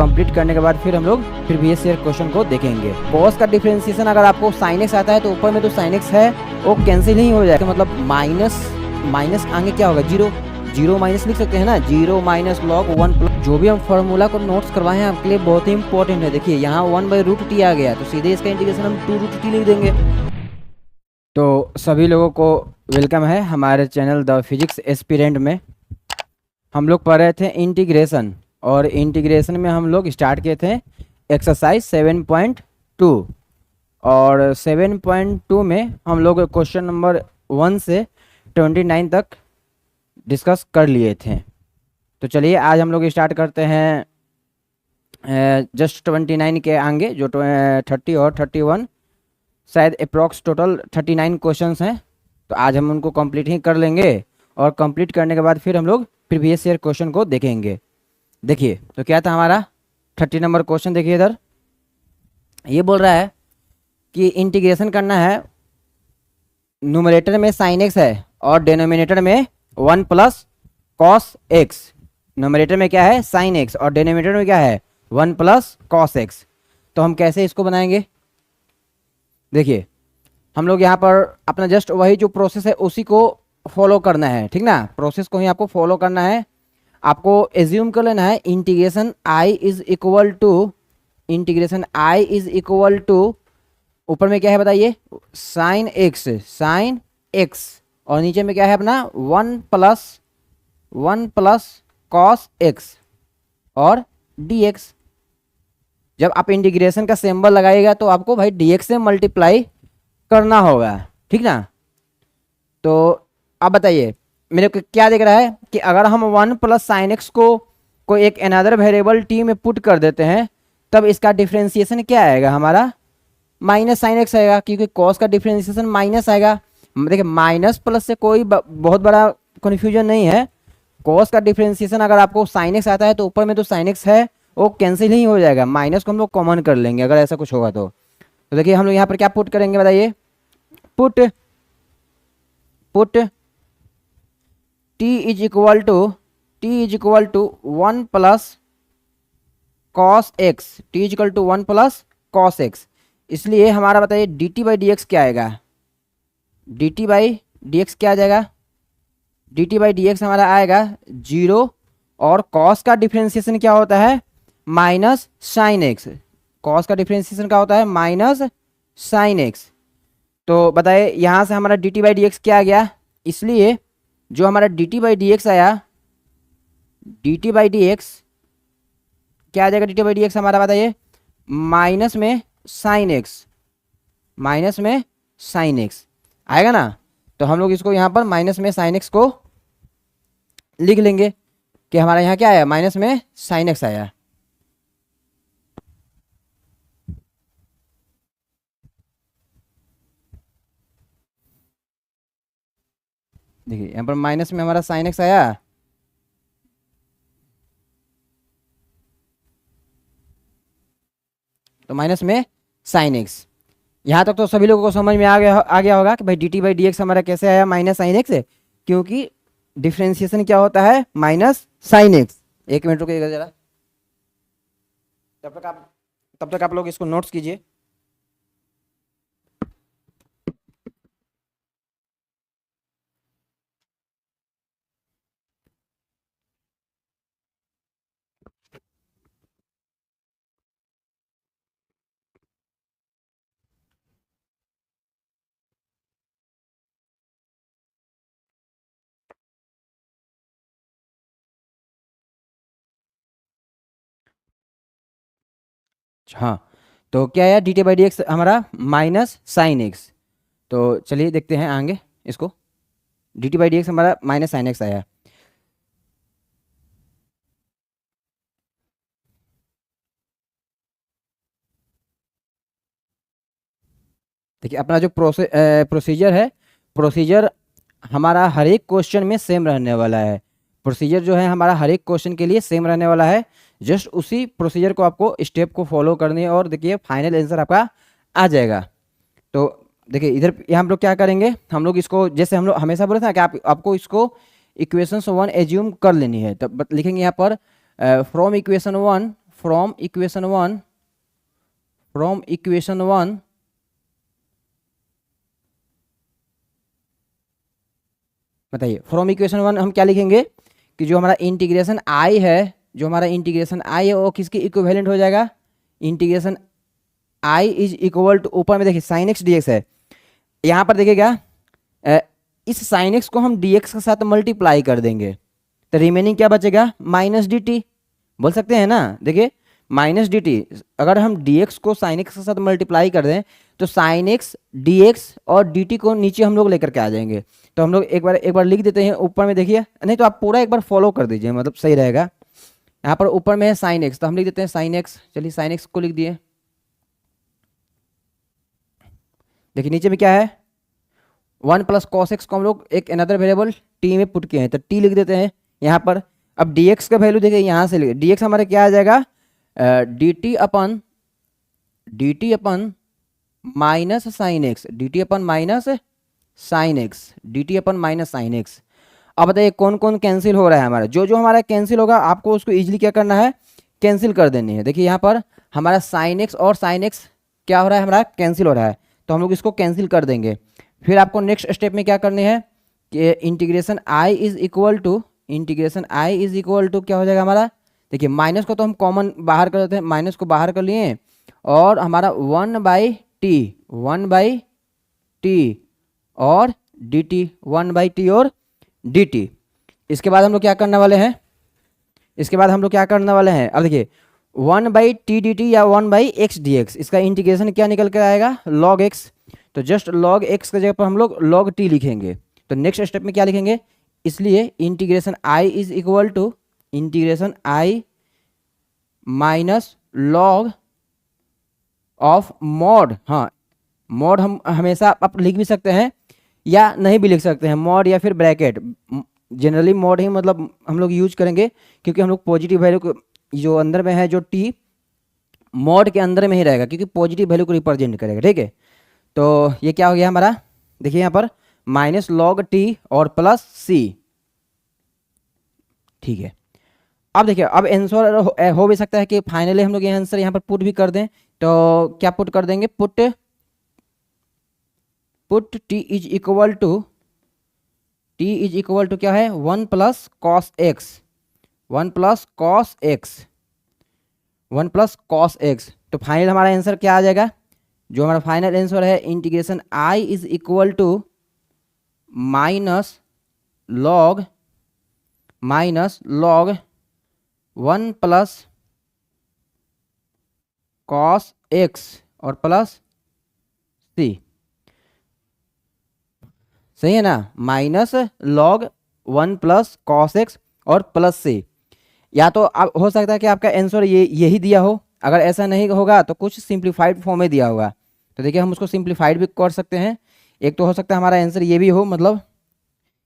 Complete करने के बाद फिर हम लोग प्रीवियस ईयर क्वेश्चन को देखेंगे। कॉस का डिफरेंशिएशन अगर आपको साइन एक्स आता है तो ऊपर में तो साइन एक्स है वो कैंसिल ही हो जाएगा, मतलब माइनस आगे क्या होगा, जीरो माइनस लिख सकते हैं ना, 0 माइनस लॉग 1 प्लस। जो भी हम फॉर्मूला को नोट्स करवाए हैं आपके लिए बहुत ही इंपॉर्टेंट है। देखिए यहाँ 1/√t आ गया तो सीधे इसका इंटीग्रेशन हम 2√t लिख देंगे। तो सभी लोगों को वेलकम है हमारे चैनल द फिजिक्स एस्पिरेंट में। हम लोग पढ़ रहे थे इंटीग्रेशन, और इंटीग्रेशन में हम लोग स्टार्ट किए थे एक्सरसाइज 7.2, और 7.2 में हम लोग क्वेश्चन नंबर 1 से 29 तक डिस्कस कर लिए थे। तो चलिए आज हम लोग स्टार्ट करते हैं जस्ट 29 के आगे, जो 30 और 31 शायद अप्रॉक्स टोटल 39 क्वेश्चंस हैं। तो आज हम उनको कंप्लीट ही कर लेंगे, और कंप्लीट करने के बाद फिर हम लोग प्रीवियस ईयर क्वेश्चन को देखेंगे। देखिए तो क्या था हमारा 30 नंबर क्वेश्चन। देखिए इधर ये बोल रहा है कि इंटीग्रेशन करना है, न्यूमरेटर में साइन एक्स है और डिनोमिनेटर में 1 प्लस कॉस एक्स। न्यूमरेटर में क्या है, साइन एक्स, और डिनोमिनेटर में क्या है, 1 प्लस कॉस एक्स। तो हम कैसे इसको बनाएंगे, देखिए हम लोग यहाँ पर अपना जस्ट वही जो प्रोसेस है उसी को फॉलो करना है, ठीक ना। प्रोसेस को ही आपको फॉलो करना है। आपको एज्यूम कर लेना है integration I is equal to ऊपर में क्या है बताइए, साइन एक्स, और नीचे में क्या है अपना 1 प्लस कॉस एक्स और dx। जब आप इंटीग्रेशन का सिंबल लगाइएगा तो आपको भाई dx से मल्टीप्लाई करना होगा, ठीक ना। तो अब बताइए मेरे को क्या दिख रहा है कि अगर हम 1 प्लस साइन एक्स को एक अनदर वेरिएबल t में पुट कर देते हैं तब इसका डिफरेंशिएशन क्या आएगा हमारा, माइनस साइन एक्स आएगा, क्योंकि कॉस का डिफरेंशिएशन माइनस आएगा। देखिए माइनस प्लस से कोई बहुत बड़ा कन्फ्यूजन नहीं है। कॉस का डिफरेंशिएशन अगर आपको साइन एक्स आता है तो ऊपर में तो साइन एक्स है वो कैंसिल ही हो जाएगा, माइनस को हम लोग कॉमन कर लेंगे अगर ऐसा कुछ होगा तो देखिए हम लोग यहाँ पर क्या पुट करेंगे बताइए, put t is equal to 1 plus cos x, t is equal to 1 plus cos x. इसलिए हमारा बताइए dt बाई डी एक्स क्या आएगा, dt बाई डी एक्स क्या आ जाएगा, dt बाई डी एक्स हमारा आएगा 0, और कॉस का डिफरेंशिएशन क्या होता है, माइनस साइन एक्स। कॉस का डिफरेंशिएशन क्या होता है, माइनस साइन एक्स। तो बताइए यहाँ से हमारा dt बाई डी एक्स क्या आ गया, इसलिए जो हमारा dt बाई डी एक्स आया, dt बाई डी एक्स क्या आ जाएगा, dt बाई डी एक्स हमारा बताइए माइनस में साइन एक्स आएगा ना। तो हम लोग इसको यहाँ पर माइनस में साइन एक्स को लिख लेंगे कि हमारा यहाँ क्या आया, माइनस में साइन एक्स आया। देखिए यहाँ पर माइनस में हमारा साइन एक्स आया, तो माइनस में साइन एक्स। यहाँ तक तो सभी लोगों को समझ में आ गया होगा कि भाई dt बाई डी एक्स हमारा कैसे आया, माइनस साइन एक्स है, क्योंकि डिफरेंशिएशन क्या होता है, माइनस साइन एक्स। एक मिनट रुकिएगा जरा, तब तक आप लोग इसको नोट्स कीजिए। हाँ तो क्या है, dt बाई डी एक्स हमारा माइनस साइन एक्स। तो चलिए देखते हैं आगे इसको, dt बाई डी एक्स हमारा माइनस साइन एक्स आया। देखिए अपना जो प्रोसीजर हमारा हर एक क्वेश्चन में सेम रहने वाला है। प्रोसीजर जो है हमारा हर एक क्वेश्चन के लिए सेम रहने वाला है। जस्ट उसी प्रोसीजर को आपको स्टेप को फॉलो करनी है, और देखिए फाइनल आंसर आपका आ जाएगा। तो देखिए इधर हम लोग क्या करेंगे, हम लोग इसको जैसे हम लोग हमेशा बोले थे कि आपको इसको इक्वेशन 1 एज्यूम कर लेनी है। तब लिखेंगे यहाँ पर from equation 1 from equation one, बताइए फ्रॉम इक्वेशन वन हम क्या लिखेंगे कि जो हमारा इंटीग्रेशन आई है, वो किसके इक्विवेलेंट हो जाएगा, integration I is equal to, ऊपर में देखिए साइन एक्स डी एक्स है, यहाँ पर देखिएगा इस साइन एक्स को हम डी एक्स के साथ मल्टीप्लाई कर देंगे तो रिमेनिंग क्या बचेगा, माइनस डी टी, बोल सकते हैं ना। देखिए माइनस डी टी, अगर हम डी एक्स को साइन एक्स के साथ मल्टीप्लाई कर दें तो साइन एक्स डी एक्स और डी टी को नीचे हम लोग लेकर के आ जाएंगे। तो हम लोग एक बार लिख देते हैं ऊपर में, देखिए नहीं तो आप पूरा एक बार फॉलो कर दीजिए, मतलब सही रहेगा। यहाँ पर ऊपर में है साइन एक्स, तो हम लिख देते हैं साइन एक्स, चलिए साइन एक्स को लिख दिए। देखिए नीचे में क्या है, 1 प्लस कॉस एक्स को हम लोग एक अनदर वेरिएबल टी में पुट किए हैं तो टी लिख देते हैं यहाँ पर। अब डी एक्स का वैल्यू देखिए यहाँ से लिखे, डी एक्स हमारे क्या आ जाएगा, D T upon minus sine X, D T upon minus sine X. अब बताइए कौन कौन कैंसिल हो रहा है हमारा, जो हमारा कैंसिल होगा आपको उसको इजीली क्या करना है, कैंसिल कर देनी है। देखिए यहाँ पर हमारा साइन एक्स और साइन एक्स क्या हो रहा है, हमारा कैंसिल हो रहा है, तो हम लोग इसको कैंसिल कर देंगे। फिर आपको नेक्स्ट स्टेप में क्या करनी है कि integration I is equal to क्या हो जाएगा हमारा, देखिए माइनस को तो हम कॉमन बाहर कर देते हैं, माइनस को बाहर कर लिए और हमारा 1 बाई टी और डी टी, 1 बाई टी और डी टी। इसके बाद हम लोग क्या करने वाले हैं, अब देखिए 1 बाई टी डी टी या 1 बाई एक्स डी एक्स, इसका इंटीग्रेशन क्या निकल कर आएगा, लॉग एक्स। तो जस्ट लॉग एक्स की जगह पर हम लोग लॉग टी लिखेंगे। तो नेक्स्ट स्टेप में क्या लिखेंगे, इसलिए integration I is equal to integration I minus log of mod, हाँ मॉड हम हमेशा आप लिख भी सकते हैं या नहीं भी लिख सकते हैं, मॉड या फिर ब्रैकेट। जनरली मॉड ही मतलब हम लोग यूज करेंगे क्योंकि हम लोग पॉजिटिव वैल्यू को जो अंदर में है, जो टी मॉड के अंदर में ही रहेगा क्योंकि पॉजिटिव वैल्यू को रिप्रेजेंट करेगा, ठीक है। तो ये क्या हो गया हमारा, देखिए यहाँ पर माइनस लॉग टी और प्लस सी, ठीक है। अब देखिए अब आंसर हो भी सकता है कि फाइनली हम लोग ये आंसर यहाँ पर पुट भी कर दें, तो क्या पुट कर देंगे, put T is equal to क्या है, 1 प्लस कॉस एक्स। तो फाइनल हमारा आंसर क्या आ जाएगा, जो हमारा फाइनल आंसर है integration I is equal to minus log 1 plus cos x और प्लस सी, सही है ना, minus log 1 plus cos x और प्लस सी। या तो अब हो सकता है कि आपका आंसर यही दिया हो, अगर ऐसा नहीं होगा तो कुछ सिंप्लीफाइड फॉर्म में दिया होगा। तो देखिए हम उसको सिंप्लीफाइड भी कर सकते हैं। एक तो हो सकता है हमारा आंसर ये भी हो, मतलब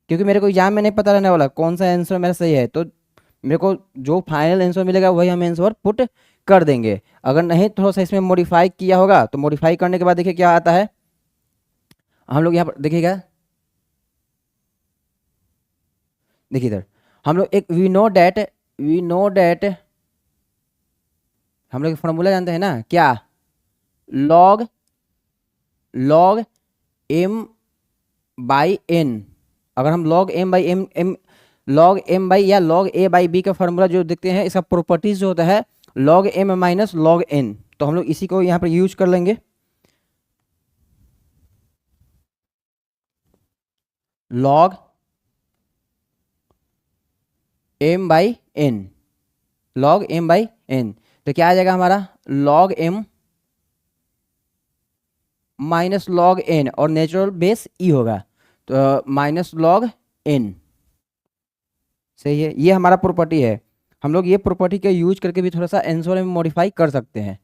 क्योंकि मेरे को एग्जाम में नहीं पता रहने वाला कौन सा आंसर मेरा सही है, तो मेरे को जो फाइनल आंसर मिलेगा वही हम आंसर पुट कर देंगे। अगर नहीं थोड़ा सा इसमें मॉडिफाई किया होगा तो मॉडिफाई करने के बाद देखिए क्या आता है, हम लोग यहाँ पर देखिएगा, देखिए इधर हम लोग एक वी नो डैट हम लोग फॉर्मूला जानते हैं ना, क्या, लॉग एम बाई एन। अगर हम लॉग एम बाई या लॉग ए बाई बी का फॉर्मूला जो देखते हैं, इसका प्रॉपर्टीज जो होता है log m minus log n, तो हम लोग इसी को यहाँ पर यूज कर लेंगे। लॉग एम बाई एन, तो क्या आ जाएगा हमारा, log m minus log n और नेचुरल बेस ई होगा, तो माइनस लॉग एन, सही है। ये हमारा प्रॉपर्टी है, हम लोग ये प्रॉपर्टी का यूज करके भी थोड़ा सा आंसर में मॉडिफाई कर सकते हैं।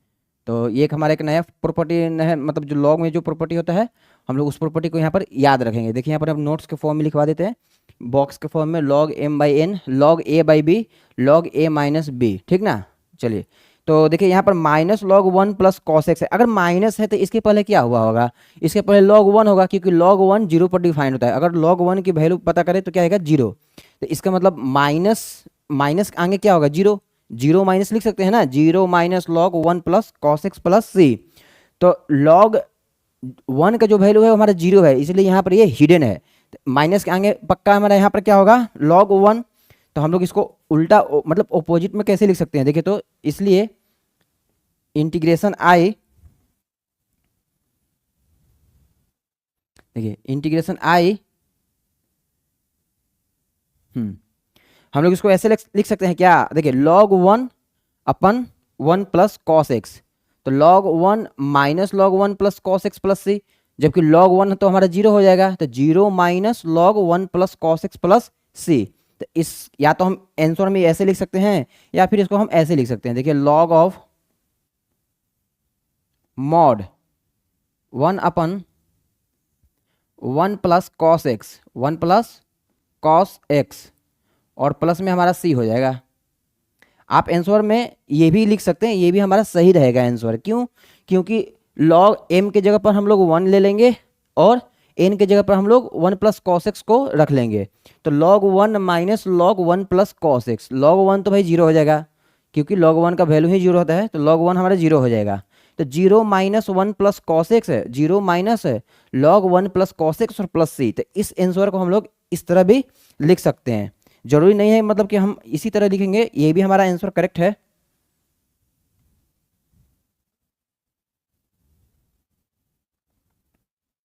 तो ये हमारा एक नया प्रॉपर्टी है, मतलब जो लॉग में जो प्रॉपर्टी होता है हम लोग उस प्रॉपर्टी को यहाँ पर याद रखेंगे। देखिए यहाँ पर हम नोट्स के फॉर्म में लिखवा देते हैं, बॉक्स के फॉर्म में log m by n, log a by b, log a minus b, ठीक ना। चलिए तो देखिए यहाँ पर minus log 1 plus cos x है, अगर माइनस है तो इसके पहले क्या हुआ होगा, इसके पहले लॉग 1 होगा क्योंकि लॉग 1 0 पर डिफाइन होता है। अगर लॉग 1 की वैल्यू पता करें तो क्या आएगा 0, तो इसका मतलब माइनस आगे क्या होगा 0, जीरो माइनस लिख सकते हैं ना, zero minus log one plus cos X plus C. तो लॉग वन का जो वैल्यू है वो हमारा जीरो है, इसलिए यहाँ पर ये हिडन है। माइनस के आगे पक्का हमारा यहाँ पर क्या होगा, लॉग वन। तो हम लोग इसको उल्टा मतलब ऑपोजिट में कैसे लिख सकते हैं, देखिए तो इसलिए इंटीग्रेशन आई, देखिए इंटीग्रेशन आई, हम लोग इसको ऐसे लिख सकते हैं क्या, देखिए log one upon one plus cos x, तो log one minus log one plus cos X plus C, जबकि log वन तो हमारा जीरो हो जाएगा, तो zero minus log one plus cos X plus C. तो इस या तो हम आंसर में ऐसे लिख सकते हैं या फिर इसको हम ऐसे लिख सकते हैं, देखिए log of mod one upon one plus cos x, one plus cos x और प्लस में हमारा सी हो जाएगा। आप आंसर में ये भी लिख सकते हैं, ये भी हमारा सही रहेगा आंसर। क्यों, क्योंकि लॉग एम के जगह पर हम लोग वन ले लेंगे और एन के जगह पर हम लोग वन प्लस कॉस एक्स को रख लेंगे। तो log one minus log one plus cos x, log one तो भाई जीरो हो जाएगा क्योंकि लॉग वन का वैल्यू ही जीरो होता है, तो लॉग वन हमारा जीरो हो जाएगा। तो zero minus one plus cos x है, जीरो माइनस है log one plus cos x और प्लस सी। तो इस आंसर को हम लोग इस तरह भी लिख सकते हैं, जरूरी नहीं है मतलब कि हम इसी तरह लिखेंगे, ये भी हमारा आंसर करेक्ट है।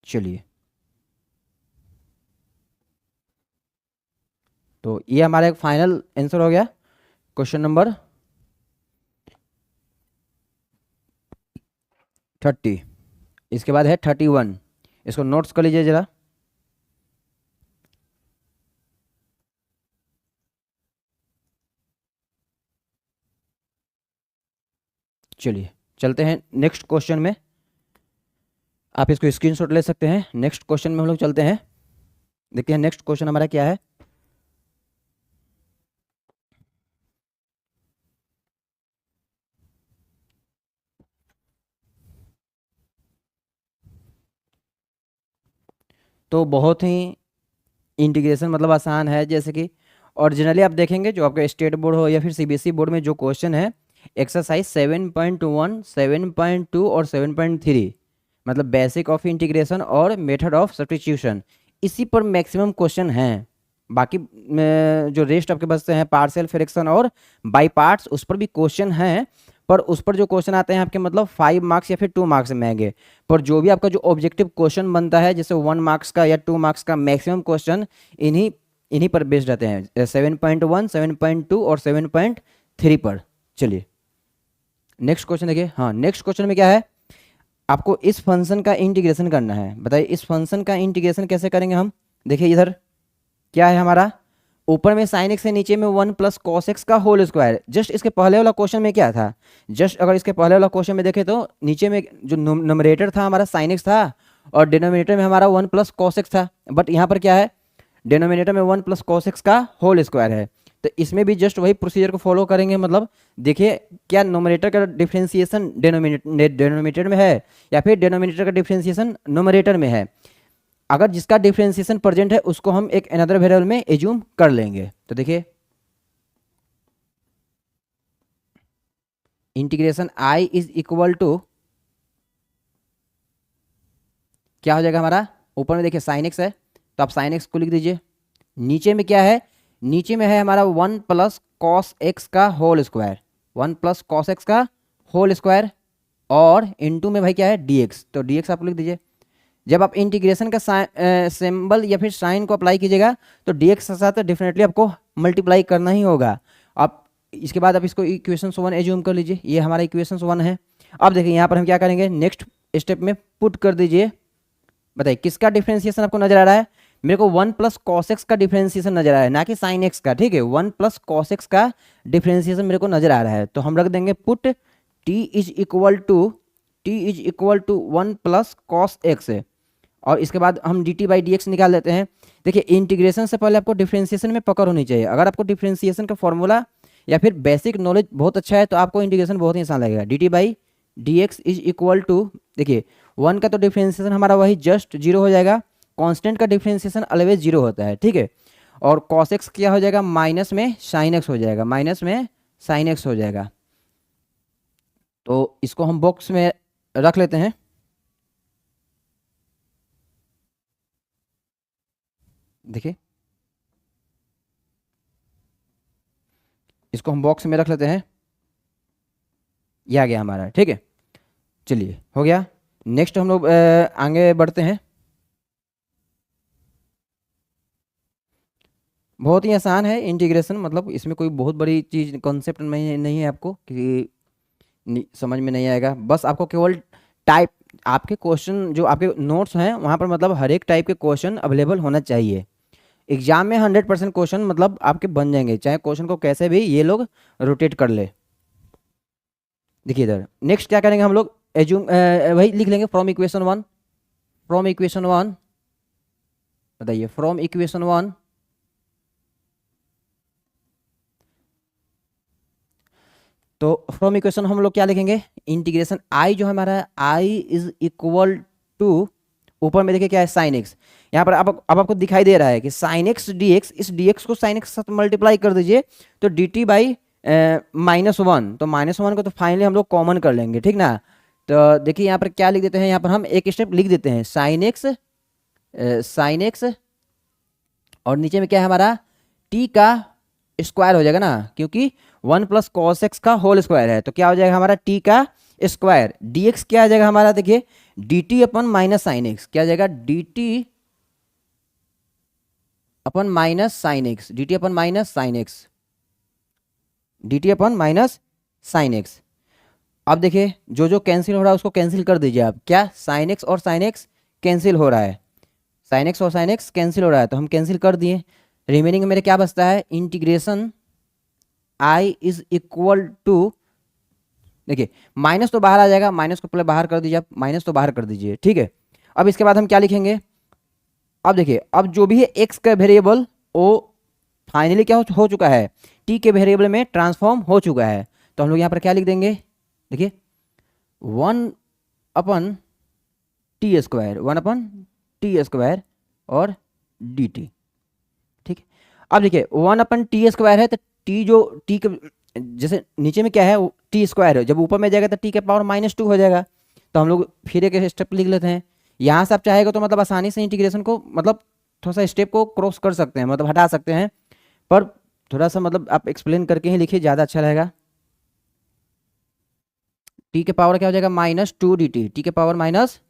चलिए, तो ये हमारा एक फाइनल आंसर हो गया क्वेश्चन नंबर 30। इसके बाद है 31, इसको नोट्स कर लीजिए जरा। चलिए चलते हैं नेक्स्ट क्वेश्चन में, आप इसको स्क्रीनशॉट ले सकते हैं। नेक्स्ट क्वेश्चन में हम लोग चलते हैं, देखते हैं नेक्स्ट क्वेश्चन हमारा क्या है। तो बहुत ही इंटीग्रेशन मतलब आसान है, जैसे कि और जनरली आप देखेंगे जो आपका स्टेट बोर्ड हो या फिर सीबीएसई बोर्ड में जो क्वेश्चन है एक्सरसाइज 7.1, 7.2 और 7.3 मतलब बेसिक ऑफ इंटीग्रेशन और मेथड ऑफ सब्स्टिट्यूशन, इसी पर मैक्सिमम क्वेश्चन हैं। बाकी जो रेस्ट आपके बचते हैं पार्शियल फ्रैक्शन और बाई पार्ट्स, उस पर भी क्वेश्चन हैं, पर उस पर जो क्वेश्चन आते हैं आपके मतलब 5 मार्क्स या फिर 2 मार्क्स में आएंगे। पर जो भी आपका जो ऑब्जेक्टिव क्वेश्चन बनता है जैसे 1 मार्क्स का या 2 मार्क्स का, मैक्सिमम क्वेश्चन इन्हीं पर बेस्ड रहते हैं, 7.1, 7.2 और 7.3 पर। चलिए नेक्स्ट क्वेश्चन देखिए। हाँ, नेक्स्ट क्वेश्चन में क्या है, आपको इस फंक्शन का इंटीग्रेशन करना है। बताइए इस फंक्शन का इंटीग्रेशन कैसे करेंगे हम। देखिए इधर क्या है हमारा, ऊपर में साइन एक्स है, नीचे में वन प्लस कॉस एक्स का होल स्क्वायर। जस्ट इसके पहले वाला क्वेश्चन में क्या था, जस्ट अगर इसके पहले वाला क्वेश्चन में देखें तो नीचे में जो न्यूमरेटर था हमारा साइन एक्स था और डिनोमिनेटर में हमारा वन प्लस कॉस एक्स था। बट यहाँ पर क्या है, डिनोमिनेटर में वन प्लस कॉस एक्स का होल स्क्वायर है। तो इसमें भी जस्ट वही प्रोसीजर को फॉलो करेंगे। मतलब देखिए क्या नोमिनेटर का डिफ्रेंसिएशन डिनोमिनेटर में है या फिर डिनोमिनेटर का डिफ्रेंसिएशन नोमिनेटर में है। अगर जिसका डिफ्रेंसिएशन प्रेजेंट है उसको हम एक अनदर वेरिएबल में एज्यूम कर लेंगे। तो देखिए integration I is equal to क्या हो जाएगा हमारा, ऊपर में देखिए साइन एक्स है तो आप साइन एक्स को लिख दीजिए। नीचे में क्या है, नीचे में है हमारा वन प्लस कॉस एक्स का whole square, one plus cos x का होल स्क्वायर और इनटू में भाई क्या है डी एक्स, तो डी एक्स आप लिख दीजिए। जब आप इंटीग्रेशन का सिंबल या फिर साइन को अप्लाई कीजिएगा तो डी एक्स के साथ डेफिनेटली आपको मल्टीप्लाई करना ही होगा। आप इसके बाद आप इसको इक्वेशन 1 एज्यूम कर लीजिए, ये हमारा इक्वेशन 1 है। अब देखिए यहाँ पर हम क्या करेंगे, नेक्स्ट स्टेप में पुट कर दीजिए। बताइए किसका डिफ्रेंसिएशन आपको नजर आ रहा है, मेरे को वन प्लस कॉस एक्स का डिफ्रेंसिएशन नजर आ रहा है, ना कि साइन एक्स का। ठीक है, वन प्लस कॉस एक्स का डिफ्रेंसिएशन मेरे को नजर आ रहा है, तो हम रख देंगे put T is equal to one plus cos x है। और इसके बाद हम d T by D x निकाल लेते हैं। देखिए इंटीग्रेशन से पहले आपको डिफ्रेंसिएशन में पकड़ होनी चाहिए। अगर आपको डिफ्रेंसिएशन का फॉर्मूला या फिर बेसिक नॉलेज बहुत अच्छा है तो आपको इंटीग्रेशन बहुत ही आसान लगेगा। D T by D x is equal to, देखिए वन का तो डिफ्रेंसिएशन हमारा वही जस्ट जीरो हो जाएगा, कांस्टेंट का डिफ्रेंसिएशन ऑलवेज जीरो होता है। ठीक है, और कॉस एक्स क्या हो जाएगा, माइनस में साइन एक्स हो जाएगा, माइनस में साइन एक्स हो जाएगा। तो इसको हम बॉक्स में रख लेते हैं। देखिए इसको हम बॉक्स में रख लेते हैं, ये आ गया हमारा, ठीक है। चलिए हो गया। नेक्स्ट हम लोग आगे बढ़ते हैं। बहुत ही आसान है इंटीग्रेशन, मतलब इसमें कोई बहुत बड़ी चीज़ कॉन्सेप्ट नहीं है आपको कि समझ में नहीं आएगा। बस आपको केवल टाइप, आपके क्वेश्चन जो आपके नोट्स हैं वहाँ पर मतलब हर एक टाइप के क्वेश्चन अवेलेबल होना चाहिए। एग्जाम में 100% क्वेश्चन मतलब आपके बन जाएंगे, चाहे क्वेश्चन को कैसे भी ये लोग रोटेट कर ले। देखिए इधर नेक्स्ट क्या करेंगे हम लोग, एज्यूम वही लिख लेंगे from equation one. From equation one, बताइए फ्रॉम इक्वेशन वन। तो फ्रॉम इक्वेशन हम लोग क्या लिखेंगे, इंटीग्रेशन आई जो हमारा आई इज इक्वल टू, ऊपर में देखिए क्या है साइन एक्स। यहाँ पर अब आपको दिखाई दे रहा है कि साइन एक्स डी एक्स, इस डी एक्स को साइन एक्स के साथ मल्टीप्लाई कर दीजिए तो डी टी बाई -1। तो -1 को तो फाइनली हम लोग कॉमन कर लेंगे, ठीक ना। तो देखिए यहाँ पर क्या लिख देते हैं, यहाँ पर हम एक स्टेप लिख देते हैं साइन एक्स और नीचे में क्या है हमारा टी का स्क्वायर हो जाएगा ना, क्योंकि 1 प्लस कॉस एक्स का होल स्क्वायर है। तो क्या हो जाएगा हमारा टी का स्क्वायर, डी एक्स क्या आ जाएगा हमारा, देखिए D T upon minus sine X, क्या आ जाएगा D T upon minus sine X, D T upon minus sine X, D T upon minus sine X. अब देखिए जो जो कैंसिल हो रहा है उसको कैंसिल कर दीजिए आप, क्या साइन एक्स और साइन एक्स कैंसिल हो रहा है, साइन एक्स और साइन एक्स कैंसिल हो रहा है तो हम कैंसिल कर दिए। रिमेनिंग मेरे क्या बचता है, integration I is equal to, देखिए माइनस तो बाहर आ जाएगा, माइनस को पहले बाहर कर दीजिए आप, माइनस तो बाहर कर दीजिए, ठीक है। अब इसके बाद हम क्या लिखेंगे, अब देखिए अब जो भी है एक्स का वेरिएबल वो फाइनली क्या हो चुका है, टी के वेरिएबल में ट्रांसफॉर्म हो चुका है। तो हम लोग यहाँ पर क्या लिख देंगे, देखिए 1/t², 1/t² और डी टी, ठीक है। अब देखिए 1/t² है तो टी जो टी के जैसे नीचे में क्या है t² है, जब ऊपर में जाएगा तो टी के पावर -2 हो जाएगा। तो हम लोग फिर एक स्टेप लिख लेते हैं, यहाँ से आप चाहेगा तो मतलब आसानी से इंटीग्रेशन को मतलब थोड़ा सा स्टेप को क्रॉस कर सकते हैं, मतलब हटा सकते हैं, पर थोड़ा सा मतलब आप एक्सप्लेन करके ही लिखिए, ज़्यादा अच्छा रहेगा। टी के पावर क्या हो जाएगा -2 dt, टी के पावर -2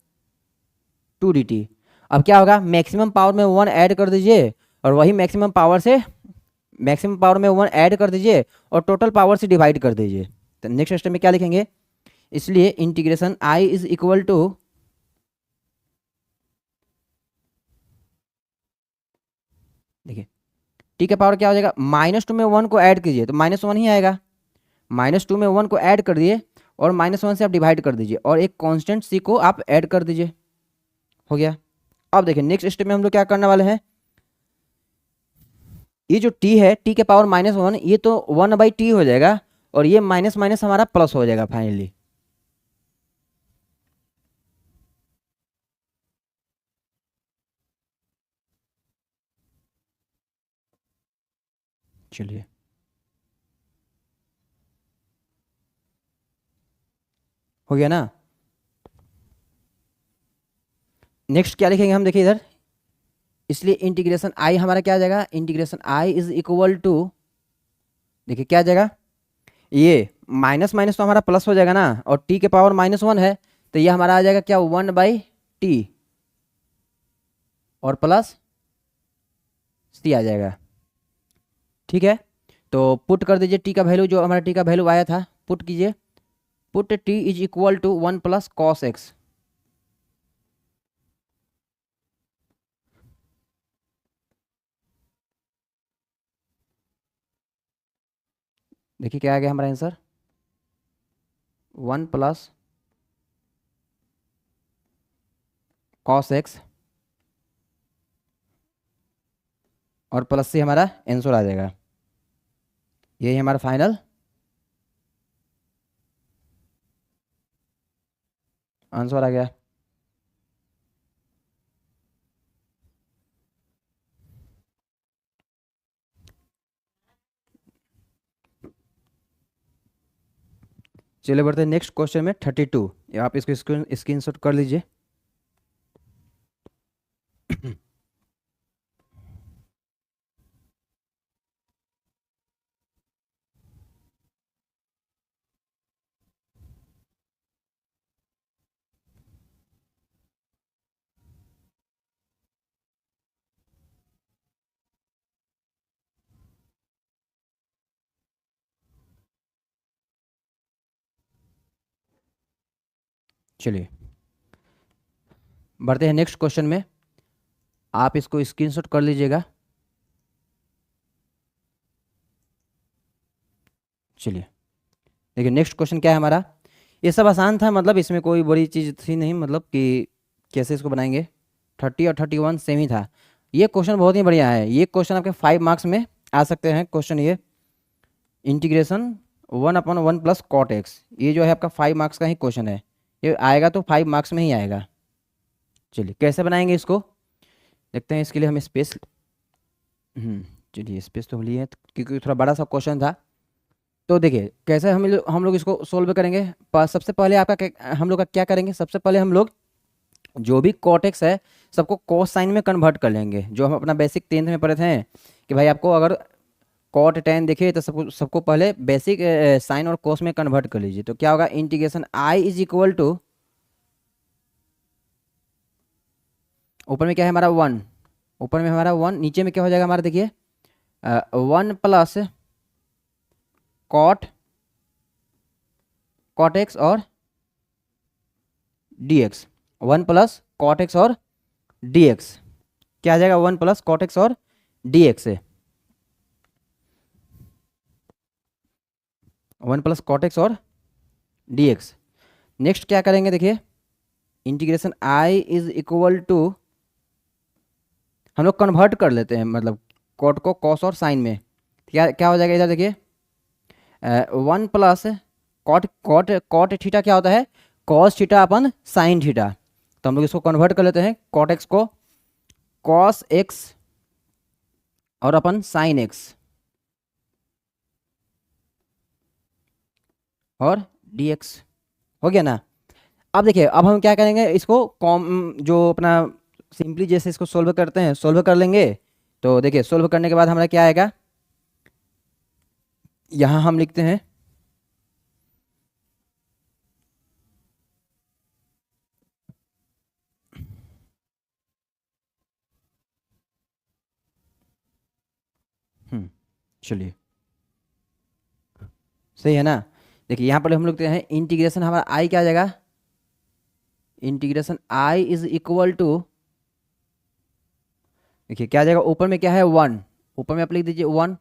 dt। अब क्या होगा, मैक्सिमम पावर में 1 ऐड कर दीजिए और वही मैक्सिमम पावर में 1 ऐड कर दीजिए और टोटल पावर से डिवाइड कर दीजिए। तो नेक्स्ट स्टेप में क्या लिखेंगे, इसलिए integration I is equal to, देखिए टी का पावर क्या हो जाएगा, -2 में 1 को ऐड कीजिए तो -1 ही आएगा, -2 में 1 को ऐड कर दिए और -1 से आप डिवाइड कर दीजिए और एक कांस्टेंट सी को आप ऐड कर दीजिए, हो गया। अब देखिए नेक्स्ट स्टेप में हम लोग क्या करने वाले हैं, ये जो t है t के पावर -1, ये तो 1/t हो जाएगा और ये माइनस माइनस हमारा प्लस हो जाएगा फाइनली। चलिए हो गया ना। नेक्स्ट क्या लिखेंगे हम, देखिए इधर, इसलिए इंटीग्रेशन आई हमारा क्या आ जाएगा, integration I is equal to, देखिए क्या आ जाएगा, ये माइनस माइनस तो हमारा प्लस हो जाएगा ना और टी के पावर -1 है तो ये हमारा आ जाएगा क्या 1/t और प्लस सी आ जाएगा, ठीक है। तो पुट कर दीजिए टी का वैल्यू, जो हमारा टी का वैल्यू आया था पुट कीजिए, put T is equal to 1 plus cos x. देखिए क्या आ गया हमारा आंसर, 1 प्लस कॉस एक्स और प्लस से हमारा आंसर आ जाएगा, यही हमारा फाइनल आंसर आ गया। चलिए बढ़ते हैं नेक्स्ट क्वेश्चन में 32। आप इसको स्क्रीनशॉट कर लीजिए। चलिए बढ़ते हैं नेक्स्ट क्वेश्चन में। आप इसको स्क्रीनशॉट कर लीजिएगा। चलिए देखिए नेक्स्ट क्वेश्चन क्या है हमारा। ये सब आसान था, मतलब इसमें कोई बड़ी चीज़ थी नहीं, मतलब कि कैसे इसको बनाएंगे। 30 और 31 सेम ही था। ये क्वेश्चन बहुत ही बढ़िया है। ये क्वेश्चन आपके 5 मार्क्स में आ सकते हैं। क्वेश्चन ये इंटीग्रेशन 1/1 प्लस कॉट एक्स, ये जो है आपका 5 मार्क्स का ही क्वेश्चन है। ये आएगा तो 5 मार्क्स में ही आएगा। चलिए कैसे बनाएंगे इसको देखते हैं। इसके लिए हम स्पेस चलिए स्पेस तो हम लिए हैं क्योंकि थोड़ा बड़ा सा क्वेश्चन था। तो देखिए कैसे हम लोग इसको सोल्व करेंगे। सबसे पहले आपका हम लोग का क्या करेंगे, सबसे पहले हम लोग जो भी कॉटेक्स है सबको कॉस साइन में कन्वर्ट कर लेंगे। जो हम अपना बेसिक 10th में पढ़े थे कि भाई आपको अगर कॉट टेन देखिए तो सबको पहले बेसिक साइन और कॉस में कन्वर्ट कर लीजिए। तो क्या होगा, integration I is equal to, ऊपर में क्या है हमारा 1, ऊपर में हमारा 1, नीचे में क्या हो जाएगा हमारा देखिए 1 प्लस कॉट एक्स और d x. 1 plus cot x और डी एक्स क्या आ जाएगा, 1 प्लस कॉट एक्स और डी एक्स से 1 प्लस कॉट एक्स और डी एक्स। नेक्स्ट क्या करेंगे देखिए, integration I is equal to, हम लोग कन्वर्ट कर लेते हैं मतलब कॉट को कॉस और साइन में। क्या क्या हो जाएगा इधर देखिए 1 plus cot cot cot theta क्या होता है, cos theta upon sine theta. तो हम लोग इसको कन्वर्ट कर लेते हैं, कॉट एक्स को कॉस एक्स और अपन साइन एक्स और डी एक्स। हो गया ना। अब देखिए अब हम क्या करेंगे, इसको जो अपना सिंपली जैसे इसको सोल्व करते हैं सोल्व कर लेंगे। तो देखिए सोल्व करने के बाद हमारा क्या आएगा, यहाँ हम लिखते हैं चलिए सही है ना। देखिए यहाँ पर हम लिखते हैं इंटीग्रेशन हमारा आई क्या आ जाएगा, integration I is equal to, देखिए क्या आ जाएगा, ऊपर में क्या है 1, ऊपर में आप लिख दीजिए 1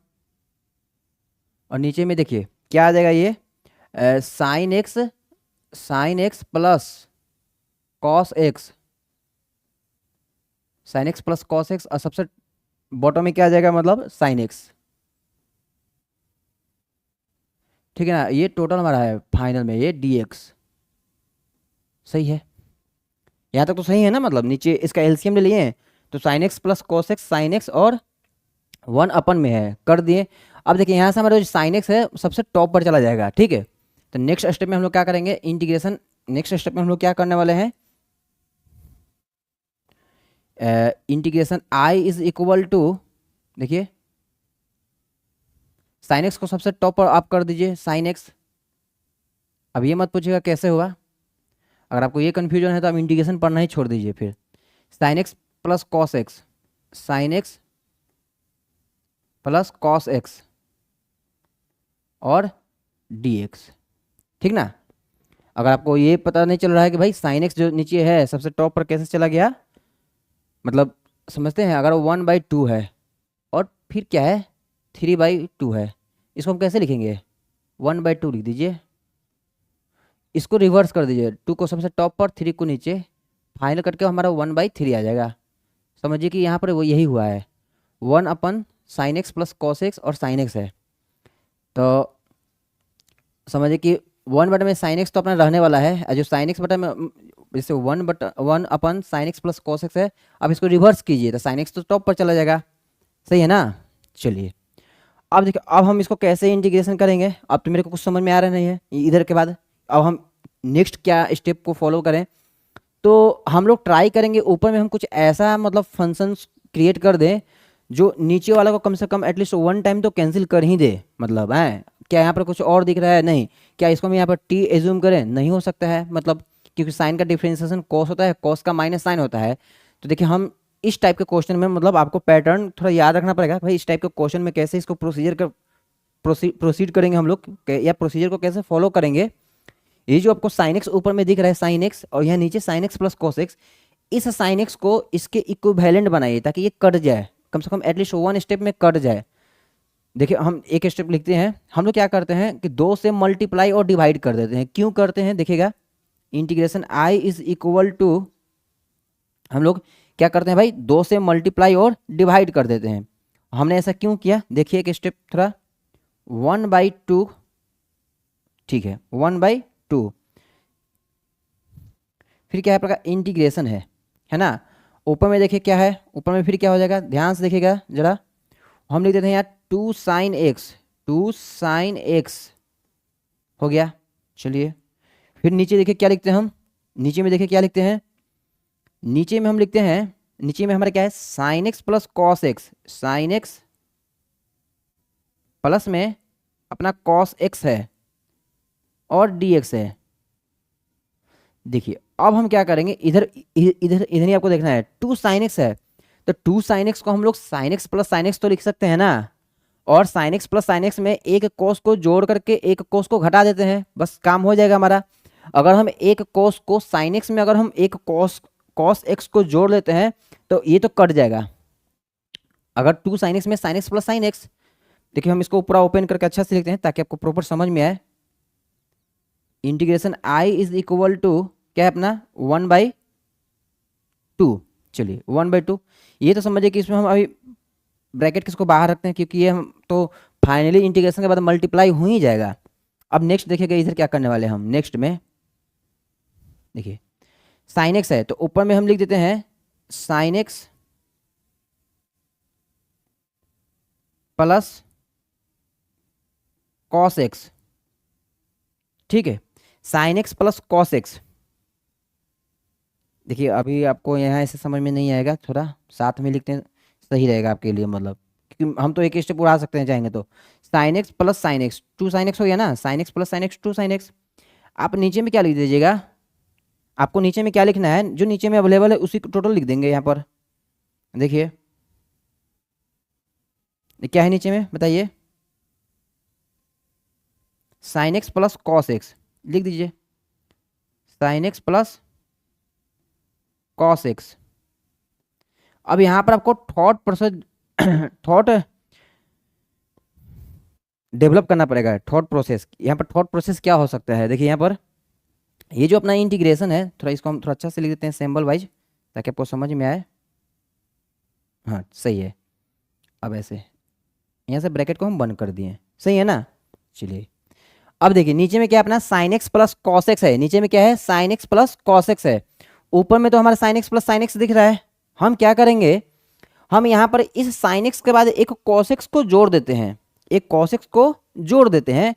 और नीचे में देखिए क्या आ जाएगा ये sign X plus cos X, sine X plus cos x और सबसे बॉटम में क्या आ जाएगा मतलब साइन एक्स। ठीक है ना। ये टोटल हमारा है फाइनल में ये डी एक्स। सही है, यहाँ तक तो सही है ना। मतलब नीचे इसका एलसीएम ले लिए हैं तो sign X plus cos X, sine x और 1 अपन में है कर दिए। अब देखिए यहाँ से हमारा जो साइन एक्स है सबसे टॉप पर चला जाएगा। ठीक है, तो नेक्स्ट स्टेप में हम लोग क्या करेंगे, इंटीग्रेशन नेक्स्ट स्टेप में हम लोग क्या करने वाले हैं, integration I is equal to, देखिए साइन एक्स को सबसे टॉप पर आप कर दीजिए साइन एक्स। अब ये मत पूछिएगा कैसे हुआ, अगर आपको ये कन्फ्यूजन है तो आप इंटीग्रेशन पढ़ना ही छोड़ दीजिए। फिर sign X plus cos X, sine X plus cos x और डी एक्स। ठीक ना। अगर आपको ये पता नहीं चल रहा है कि भाई साइन एक्स जो नीचे है सबसे टॉप पर कैसे चला गया, मतलब समझते हैं अगर 1/2 है और फिर क्या है 3/2 है, इसको हम कैसे लिखेंगे 1/2 लिख दीजिए। इसको रिवर्स कर दीजिए, 2 को सबसे टॉप पर 3 को नीचे, फाइनल करके हमारा 1/3 आ जाएगा। समझिए कि यहाँ पर वो यही हुआ है 1 upon sine X plus cos x और साइन एक्स है। तो समझिए कि 1 बटा में साइन एक्स तो अपना रहने वाला है, जो साइन एक्स बटा में जैसे 1 upon sine X plus cos x है। अब इसको रिवर्स कीजिए तो साइन एक्स तो टॉप पर चला जाएगा। सही है ना। चलिए अब देखिए अब हम इसको कैसे इंटीग्रेशन करेंगे। अब तो मेरे को कुछ समझ में आ रहा नहीं है इधर के बाद अब हम नेक्स्ट क्या स्टेप को फॉलो करें, तो हम लोग ट्राई करेंगे ऊपर में हम कुछ ऐसा मतलब फंक्शंस क्रिएट कर दें जो नीचे वाला को कम से कम एटलीस्ट वन टाइम तो कैंसिल कर ही दे। मतलब है क्या यहाँ पर कुछ और दिख रहा है? नहीं। क्या इसको हम यहाँ पर टी एज्यूम करें? नहीं हो सकता है, मतलब क्योंकि साइन का डिफरेंशिएशन कॉस होता है, कॉस का माइनस साइन होता है। तो देखिए हम इस टाइप के क्वेश्चन में मतलब आपको पैटर्न थोड़ा याद रखना पड़ेगा भाई, इस टाइप के क्वेश्चन में कैसे इसको प्रोसीजर कर प्रोसीड करेंगे हम लोग, या प्रोसीजर को कैसे फॉलो करेंगे। ये जो आपको साइन एक्स ऊपर में दिख रहा है साइन एक्स, और यहाँ नीचे sign X plus cos x, इस साइन एक्स को इसके इक्विवेलेंट बनाइए ताकि ये कट जाए, कम से कम एटलीस्ट वन स्टेप में कट जाए। देखिए हम एक स्टेप लिखते हैं, हम लोग क्या करते हैं कि दो से मल्टीप्लाई और डिवाइड कर देते हैं। क्यों करते हैं देखिएगा, integration I is equal to, हम लोग क्या करते हैं भाई, दो से मल्टीप्लाई और डिवाइड कर देते हैं। हमने ऐसा क्यों किया देखिए, एक स्टेप थोड़ा, 1/2, ठीक है 1/2, फिर क्या है प्रकार इंटीग्रेशन है ना। ऊपर में देखिए क्या है, ऊपर में फिर क्या हो जाएगा, ध्यान से देखिएगा जरा, हम लिख देते हैं यार 2 sin x, 2 sin x हो गया। चलिए फिर नीचे देखिए क्या लिखते हैं हम, नीचे में देखिए क्या लिखते हैं, नीचे में हम लिखते हैं, नीचे में हमारा क्या है sin x plus cos X, sine X plus में अपना कॉस एक्स है और dx है। देखिए अब हम क्या करेंगे, इधर इधर इधर ही आपको देखना है, 2 sin x है, तो 2 sin x को हम लोग sin x plus sin x तो लिख सकते हैं ना, और sin x plus sin x में एक कोस को जोड़ करके एक कोस को घटा देते हैं, बस काम हो जाएगा हमारा। अगर हम एक कोस को sin x में अगर हम एक कोस cos x को जोड़ लेते हैं तो ये तो कट जाएगा। अगर 2 sin x में sin x plus sin x, देखिए हम इसको पूरा ओपन करके अच्छा से लिखते हैं ताकि आपको प्रॉपर समझ में आए। Integration I is equal to क्या है अपना 1/2, चलिए 1/2। ये तो समझिए कि इसमें हम अभी ब्रैकेट किसको बाहर रखते हैं, क्योंकि ये हम तो फाइनली इंटीग्रेशन के बाद मल्टीप्लाई हो ही जाएगा। अब नेक्स्ट देखिएगा इधर क्या करने वाले हैं हम, नेक्स्ट में देखिए साइन एक्स है तो ऊपर में हम लिख देते हैं sine X plus cos x, ठीक है sign X plus cos x. देखिए अभी आपको यहाँ ऐसे समझ में नहीं आएगा, थोड़ा साथ में लिखते हैं सही रहेगा आपके लिए, मतलब क्योंकि हम तो एक स्टेप उड़ा सकते हैं चाहेंगे तो। Sign X plus sine x, 2 sin x हो गया ना, sign X plus sine x 2 sin x। आप नीचे में क्या लिख दीजिएगा, आपको नीचे में क्या लिखना है, जो नीचे में अवेलेबल है उसी को टोटल लिख देंगे यहाँ पर। देखिए क्या है नीचे में बताइए, sign X plus cos x लिख दीजिए, sign X plus cos x. अब यहाँ पर आपको थॉट प्रोसेस थॉट डेवलप करना पड़ेगा, थॉट प्रोसेस। यहाँ पर थॉट प्रोसेस क्या हो सकता है, देखिए यहाँ पर ये जो अपना इंटीग्रेशन है, थोड़ा इसको हम थोड़ा अच्छा से लिख देते हैं सिंबल वाइज ताकि आपको समझ में आए। हाँ सही है, अब ऐसे यहाँ से ब्रैकेट को हम बंद कर दिए, सही है ना। चलिए अब देखिए नीचे में क्या है अपना sign X plus cos x है, नीचे में क्या है sign X plus cos x है, ऊपर में तो हमारा sign X plus sine x दिख रहा है। हम क्या करेंगे, हम यहाँ पर इस साइन एक्स के बाद एक कॉस एक्स को जोड़ देते हैं, एक कॉस एक्स को जोड़ देते हैं,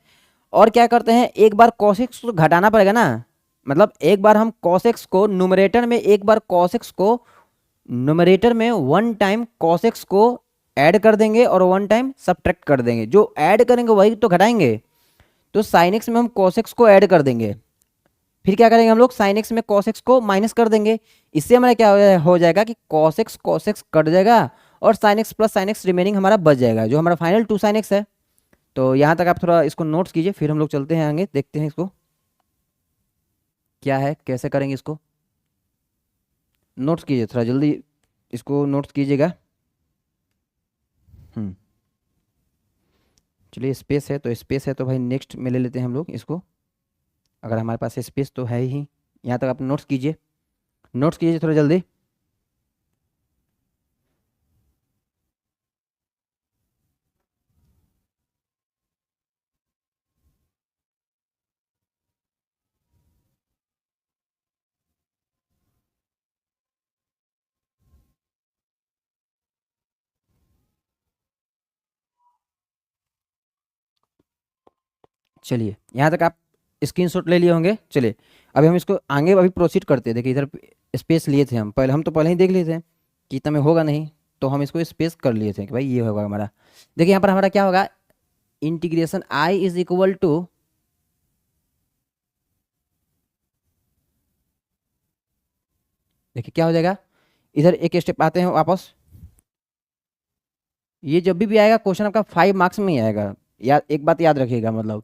और क्या करते हैं एक बार cos x को घटाना पड़ेगा ना, मतलब एक बार हम cos x को न्यूमरेटर में, एक बार cos x को न्यूमरेटर में वन टाइम cos x को ऐड कर देंगे और वन टाइम सब्ट्रैक्ट कर देंगे, जो ऐड करेंगे वही तो घटाएंगे। तो sin x में हम cos x को ऐड कर देंगे, फिर क्या करेंगे हम लोग sin x में cos x को माइनस कर देंगे। इससे हमारा क्या हो जाएगा कि cos x कट जाएगा और sin x plus sin x remaining हमारा बच जाएगा, जो हमारा फाइनल 2 sin x है। तो यहाँ तक आप थोड़ा इसको नोट्स कीजिए, फिर हम लोग चलते हैं आगे, देखते हैं इसको क्या है, कैसे करेंगे इसको। नोट्स कीजिए थोड़ा जल्दी, इसको नोट्स कीजिएगा। चलिए स्पेस है तो स्पेस है तो भाई नेक्स्ट में ले लेते हैं हम लोग इसको, अगर हमारे पास स्पेस तो है ही। यहाँ तक आप नोट्स कीजिए, नोट्स कीजिए थोड़ा जल्दी। चलिए यहाँ तक आप स्क्रीनशॉट ले लिए होंगे। चलिए अभी हम इसको आगे अभी प्रोसीड करते हैं। देखिए इधर स्पेस लिए थे हम तो पहले ही देख लिए थे कि इतना में होगा नहीं, तो हम इसको स्पेस कर लिए थे कि भाई ये होगा हमारा। देखिए यहाँ पर हमारा क्या होगा, integration I is equal to, देखिए क्या हो जाएगा, इधर एक स्टेप आते हैं वापस। ये जब भी आएगा क्वेश्चन आपका 5 मार्क्स में ही आएगा, याद एक बात याद रखिएगा। मतलब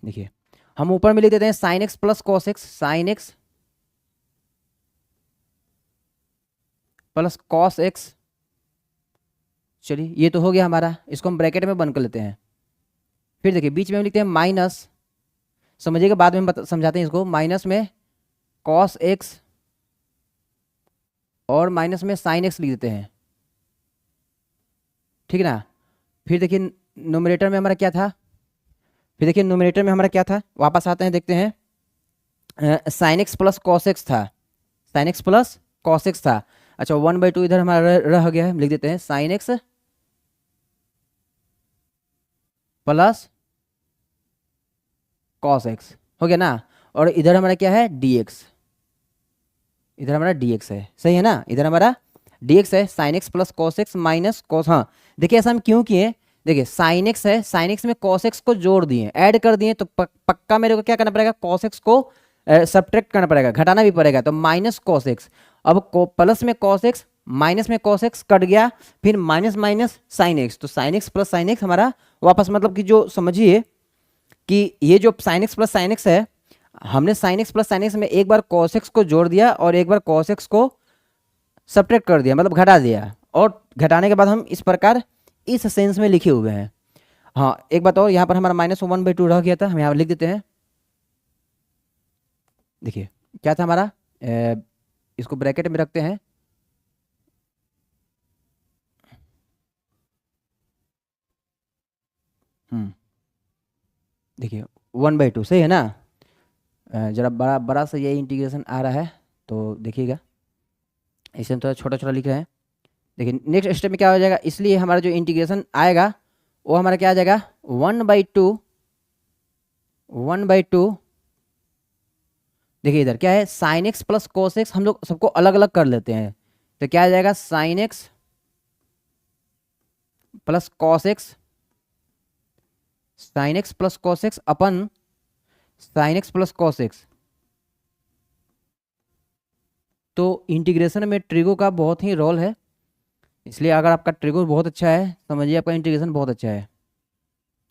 देखिए हम ऊपर में लिख देते हैं sine X plus cos X, sine X plus cos x. चलिए ये तो हो गया हमारा, इसको हम ब्रैकेट में बंद कर लेते हैं। फिर देखिए बीच में हम लिखते हैं माइनस, समझिएगा बाद में हम समझाते हैं इसको, माइनस में कॉस एक्स और माइनस में साइन एक्स लिख देते हैं, ठीक है ना। फिर देखिए नोमिनेटर में हमारा क्या था, फिर देखिए नोमिनेटर में हमारा क्या था, वापस आते हैं देखते हैं, sine X plus cos X था, sine X plus cos X था। अच्छा 1/2 इधर हमारा रह गया है, लिख देते हैं sine X plus cos x, हो गया ना। और इधर हमारा क्या है, डी एक्स, इधर हमारा dx है, सही है ना। इधर हमारा dx है, sign X plus cos X minus cos, हाँ देखिए ऐसा हम क्यों किए, देखिए साइन एक्स है, साइन एक्स में कॉस एक्स को जोड़ दिए, ऐड कर दिए, तो पक्का मेरे को क्या करना पड़ेगा, कॉस एक्स को सब्ट्रैक्ट करना पड़ेगा, घटाना भी पड़ेगा, तो माइनस कॉस एक्स। अब प्लस में कॉस एक्स माइनस में कॉस एक्स कट गया, फिर माइनस माइनस साइन एक्स, तो sign X plus sine x हमारा वापस, मतलब कि जो समझिए कि ये जो sign X plus sign X है, हमने sign X plus sine x में एक बार कॉस एक्स को जोड़ दिया और एक बार कॉस एक्स को सब्ट्रैक्ट कर दिया, मतलब घटा दिया, और घटाने के बाद हम इस प्रकार इस सेंस में लिखे हुए हैं। हाँ एक बात और, यहाँ पर हमारा -1/2 रह गया था, हम यहाँ लिख देते हैं। देखिए क्या था हमारा, इसको ब्रैकेट में रखते हैं, देखिए 1/2 सही है ना। जरा बड़ा बड़ा सा ये इंटीग्रेशन आ रहा है, तो देखिएगा इसे हम थोड़ा छोटा छोटा लिख रहे हैं। देखिए नेक्स्ट स्टेप में क्या हो जाएगा, इसलिए हमारा जो इंटीग्रेशन आएगा वो हमारा क्या आ जाएगा, 1/2, 1/2। देखिए इधर क्या है, sign X plus cos x, हम लोग सबको अलग अलग कर लेते हैं, तो क्या आ जाएगा, sine X plus cos X, sine X plus cos X upon sine X plus cos x. तो इंटीग्रेशन में ट्रिगो का बहुत ही रोल है, इसलिए अगर आपका ट्रिगो बहुत अच्छा है समझिए आपका इंटीग्रेशन बहुत अच्छा है,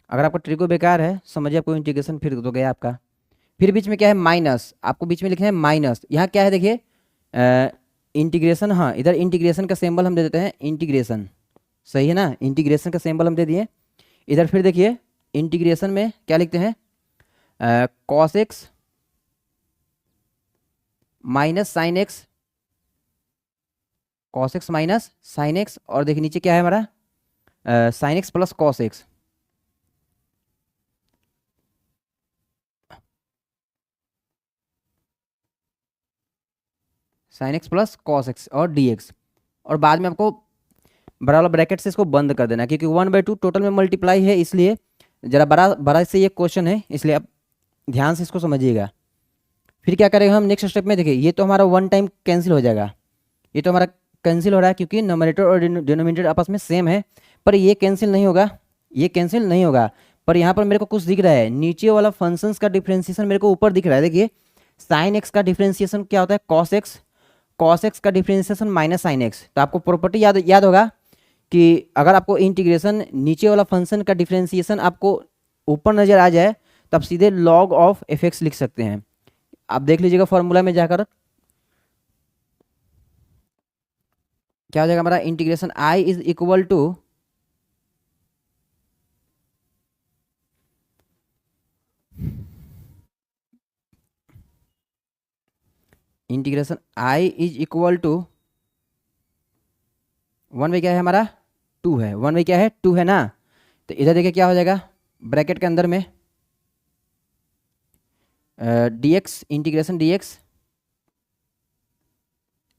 अगर आपका ट्रिगो बेकार है समझिए आपको इंटीग्रेशन फिर तो गया आपका। फिर बीच में क्या है, माइनस, आपको बीच में लिखना है माइनस, यहाँ क्या है देखिए इंटीग्रेशन, हाँ इधर इंटीग्रेशन का सिंबल हम दे देते हैं, इंटीग्रेशन सही है ना, इंटीग्रेशन का सिंबल हम दे दिए। इधर फिर देखिए इंटीग्रेशन में क्या लिखते हैं, cos X minus sine x, cos X minus sine x, और देखिए नीचे क्या है हमारा, sign X plus cos X, sine X plus cos x और डी एक्स। और बाद में आपको बड़ा वाला ब्रैकेट से इसको बंद कर देना, क्योंकि 1/2 टोटल में मल्टीप्लाई है, इसलिए जरा बड़ा बड़ा से ये क्वेश्चन है, इसलिए आप ध्यान से इसको समझिएगा। फिर क्या करेंगे हम नेक्स्ट स्टेप में, देखिए ये तो हमारा वन टाइम कैंसिल हो जाएगा, ये तो हमारा कैंसिल हो रहा है क्योंकि नोमिनेटर और डिनोमिनेटर आपस में सेम है, पर ये कैंसिल नहीं होगा, ये कैंसिल नहीं होगा। पर यहाँ पर मेरे को कुछ दिख रहा है, नीचे वाला फंक्शंस का डिफ्रेंसिएशन मेरे को ऊपर दिख रहा है। देखिए साइन एक्स का डिफ्रेंसिएशन क्या होता है, कॉस एक्स, कॉस एक्स का डिफ्रेंसिएशन माइनस साइन एक्स। तो आपको प्रॉपर्टी याद होगा कि अगर आपको इंटीग्रेशन नीचे वाला फंक्शन का डिफ्रेंसिएशन आपको ऊपर नजर आ जाए तो आप सीधे लॉग ऑफ एफ एक्स लिख सकते हैं। आप देख लीजिएगा फॉर्मूला में जाकर क्या हो जाएगा हमारा, integration I is equal to integration I is equal to 1/, क्या है हमारा 2 है, 1/, क्या है 2 है ना। तो इधर देखिए क्या हो जाएगा, ब्रैकेट के अंदर में dx, इंटीग्रेशन dx,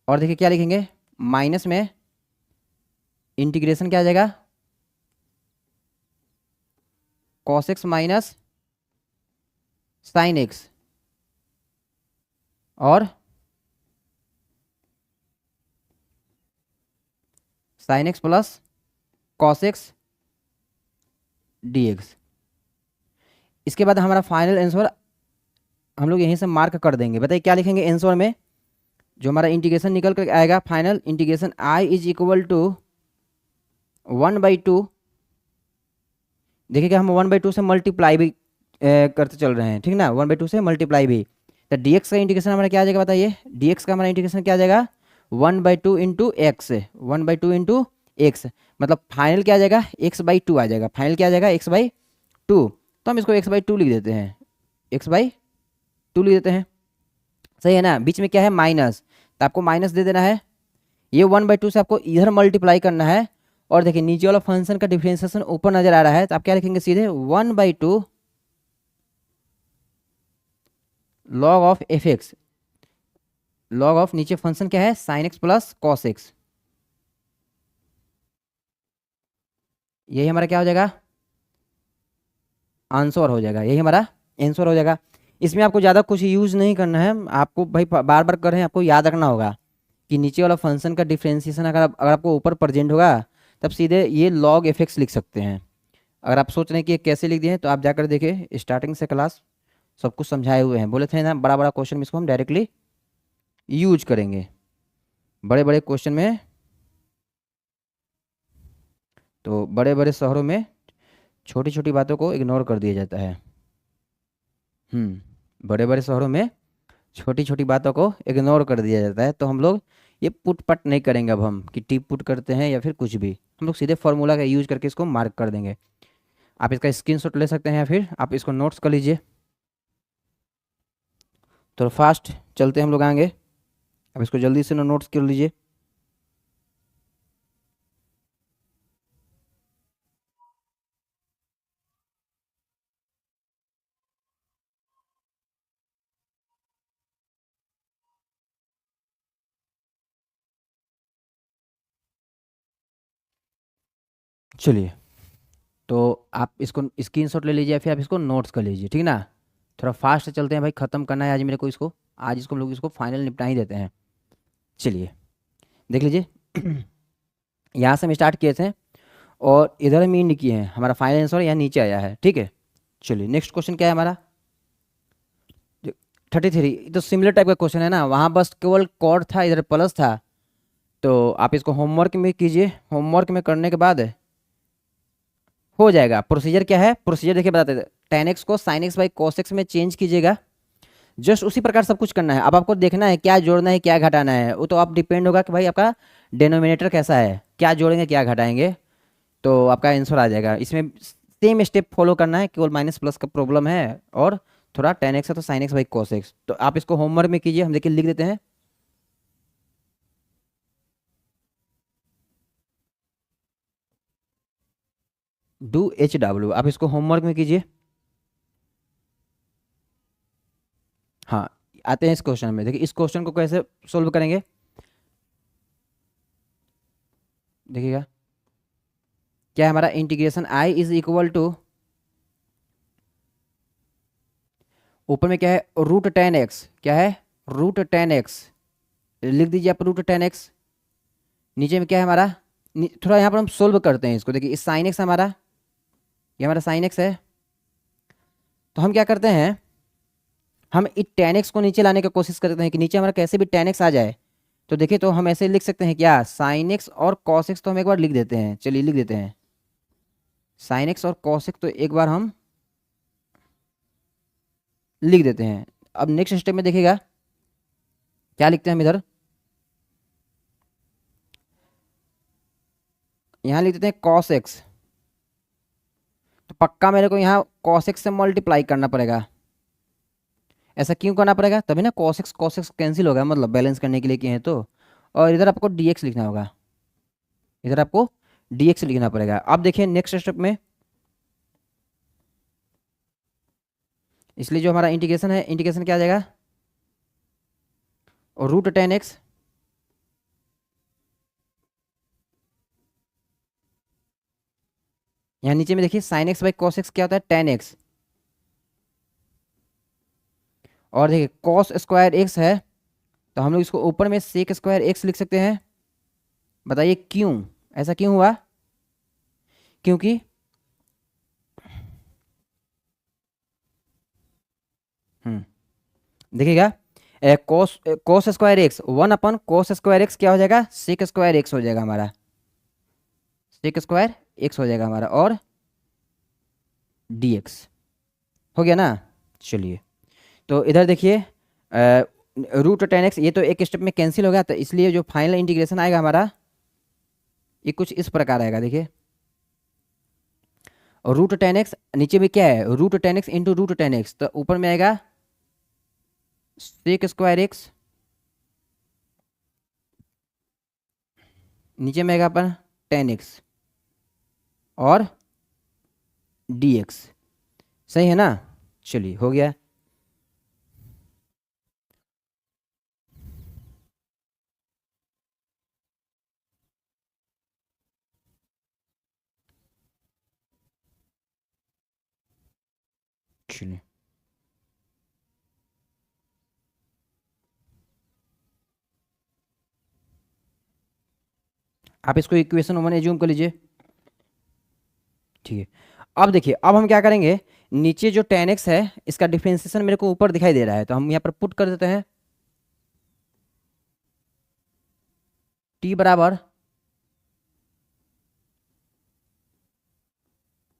और देखिए क्या लिखेंगे, माइनस में इंटीग्रेशन क्या आ जाएगा cos X minus sine x और sine X plus cos X D X. इसके बाद हमारा फाइनल आंसर हम लोग यहीं से मार्क कर देंगे। बताइए क्या लिखेंगे आंसर में? जो हमारा इंटीग्रेशन निकल कर आएगा, final integration I is equal to 1/2। देखिएगा हम 1/2 से मल्टीप्लाई भी करते चल रहे हैं, ठीक ना, 1/2 से मल्टीप्लाई भी। तो dx का इंटीग्रेशन हमारा क्या आ जाएगा बताइए? dx का हमारा इंटीग्रेशन क्या आ जाएगा? 1/2 इंटू एक्स, 1/2 इंटू एक्स, मतलब फाइनल क्या आ जाएगा? x/2 आ जाएगा। फाइनल क्या आ जाएगा? x/2। तो हम इसको x/2 लिख देते हैं, x/2 लिख देते हैं, सही है ना। बीच में क्या है? माइनस, तो आपको माइनस दे देना है। ये 1/2 से आपको इधर मल्टीप्लाई करना है। और देखिए नीचे वाला फंक्शन का डिफरेंशिएशन ऊपर नजर आ रहा है, तो आप क्या लिखेंगे? सीधे 1/2 log of F x, log of नीचे फंक्शन क्या है? Sign X plus cos x. यही हमारा क्या हो जाएगा? आंसर हो जाएगा, यही हमारा आंसर हो जाएगा। इसमें आपको ज़्यादा कुछ यूज नहीं करना है, आपको भाई बार बार कर रहे हैं, आपको याद रखना होगा कि नीचे वाला फंक्शन का डिफरेंशिएशन अगर आपको ऊपर प्रेजेंट होगा तब सीधे ये लॉग एफ एक्स लिख सकते हैं। अगर आप सोच रहे हैं कि ये कैसे लिख दिए तो आप जाकर देखिए, स्टार्टिंग से क्लास सब कुछ समझाए हुए हैं। बोले थे ना बड़ा बड़ा क्वेश्चन में इसको हम डायरेक्टली यूज करेंगे, बड़े बड़े क्वेश्चन में। तो बड़े बड़े शहरों में छोटी छोटी बातों को इग्नोर कर दिया जाता है। बड़े बड़े शहरों में छोटी छोटी बातों को इग्नोर कर दिया जाता है। तो हम लोग ये पुट पट नहीं करेंगे अब, हम कि टिप पुट करते हैं या फिर कुछ भी, हम लोग सीधे फॉर्मूला का यूज करके इसको मार्क कर देंगे। आप इसका स्क्रीनशॉट ले सकते हैं या फिर आप इसको नोट्स कर लीजिए। तो फास्ट चलते हैं हम लोग आगे, अब इसको जल्दी से नोट्स कर लीजिए। चलिए, तो आप इसको स्क्रीनशॉट ले लीजिए या फिर आप इसको नोट्स कर लीजिए, ठीक ना। थोड़ा फास्ट चलते हैं भाई, ख़त्म करना है आज मेरे को इसको, आज इसको हम लोग इसको फाइनल निपटा ही देते हैं। चलिए देख लीजिए यहाँ से हम स्टार्ट किए थे और इधर हम इंड किए हैं, हमारा फाइनल आंसर यहाँ नीचे आया है, ठीक है। चलिए नेक्स्ट क्वेश्चन क्या है हमारा? 33। तो सिमिलर टाइप का क्वेश्चन है ना, वहाँ बस केवल कॉड था, इधर प्लस था। तो आप इसको होमवर्क में कीजिए, होमवर्क में करने के बाद हो जाएगा। प्रोसीजर क्या है? प्रोसीजर देखिए बताते थे, tan x को sin x by cos x में चेंज कीजिएगा। जस्ट उसी प्रकार सब कुछ करना है। अब आपको देखना है क्या जोड़ना है क्या घटाना है, वो तो आप डिपेंड होगा कि भाई आपका डिनोमिनेटर कैसा है, क्या जोड़ेंगे क्या घटाएंगे, तो आपका आंसर आ जाएगा। इसमें सेम स्टेप फॉलो करना है, केवल माइनस प्लस का प्रॉब्लम है और थोड़ा tan x है तो sin x by cos x। तो आप इसको होमवर्क में कीजिए, हम देखिए लिख देते हैं। डू HW, आप इसको होमवर्क में कीजिए। हाँ, आते हैं इस क्वेश्चन में। देखिए इस क्वेश्चन को कैसे सोल्व करेंगे, देखिएगा क्या है हमारा integration I is equal to, ऊपर में क्या है? √10x, क्या है? √10x लिख दीजिए आप, √10x। नीचे में क्या है हमारा? थोड़ा यहाँ पर हम सोल्व करते हैं इसको। देखिए इस साइन एक्स हमारा, ये हमारा साइन एक्स है। तो हम क्या करते हैं, हम इस tan x को नीचे लाने की कोशिश करते हैं कि नीचे हमारा कैसे भी tan x आ जाए। तो देखिए तो हम ऐसे लिख सकते हैं क्या, साइन एक्स और कॉस एक्स तो हम एक बार लिख देते हैं। चलिए लिख देते हैं साइन एक्स और कॉस एक्स, तो एक बार हम लिख देते हैं। अब नेक्स्ट स्टेप में देखिएगा क्या लिखते हैं हम इधर, यहाँ लिख देते हैं कॉस एक्स। तो पक्का मेरे को यहाँ कॉस एक्स से मल्टीप्लाई करना पड़ेगा। ऐसा क्यों करना पड़ेगा? तभी ना कॉस एक्स कैंसिल होगा, मतलब बैलेंस करने के लिए किए हैं तो। और इधर आपको dx लिखना होगा, इधर आपको dx लिखना पड़ेगा। अब देखिए नेक्स्ट स्टेप में, इसलिए जो हमारा इंटीग्रेशन है, इंटीग्रेशन क्या आ जाएगा? और √10x यहाँ नीचे में देखिए sine x by cos x क्या होता है, टेन एक्स। और देखिए कॉस स्क्वायर एक्स है, तो हम लोग इसको ऊपर में सेक स्क्वायर एक्स लिख सकते हैं। बताइए क्यों, ऐसा क्यों हुआ? क्योंकि देखिएगा, कोस कोस स्क्वायर एक्स 1 अपन कोस स्क्वायर एक्स क्या हो जाएगा, सेक स्क्वायर एक्स हो जाएगा हमारा, सेक स्क्वायर एक्स हो जाएगा हमारा, और dx हो गया ना। चलिए, तो इधर देखिए रूट टेन एक्स, ये तो एक स्टेप में कैंसिल हो गया, तो इसलिए जो फाइनल इंटीग्रेशन आएगा हमारा ये कुछ इस प्रकार आएगा। देखिए रूट टेन एक्स, नीचे में क्या है, root tan x into root tan x, तो ऊपर में आएगा सेक स्क्वायर एक्स, नीचे में आएगा अपन टेन एक्स और dx। सही है ना। चलिए हो गया। चलिए आप इसको इक्वेशन 1 एज्यूम कर लीजिए। ठीक है, अब देखिए, अब हम क्या करेंगे, नीचे जो टेन एक्स है इसका डिफरेंशिएशन मेरे को ऊपर दिखाई दे रहा है, तो हम यहाँ पर पुट कर देते हैं t बराबर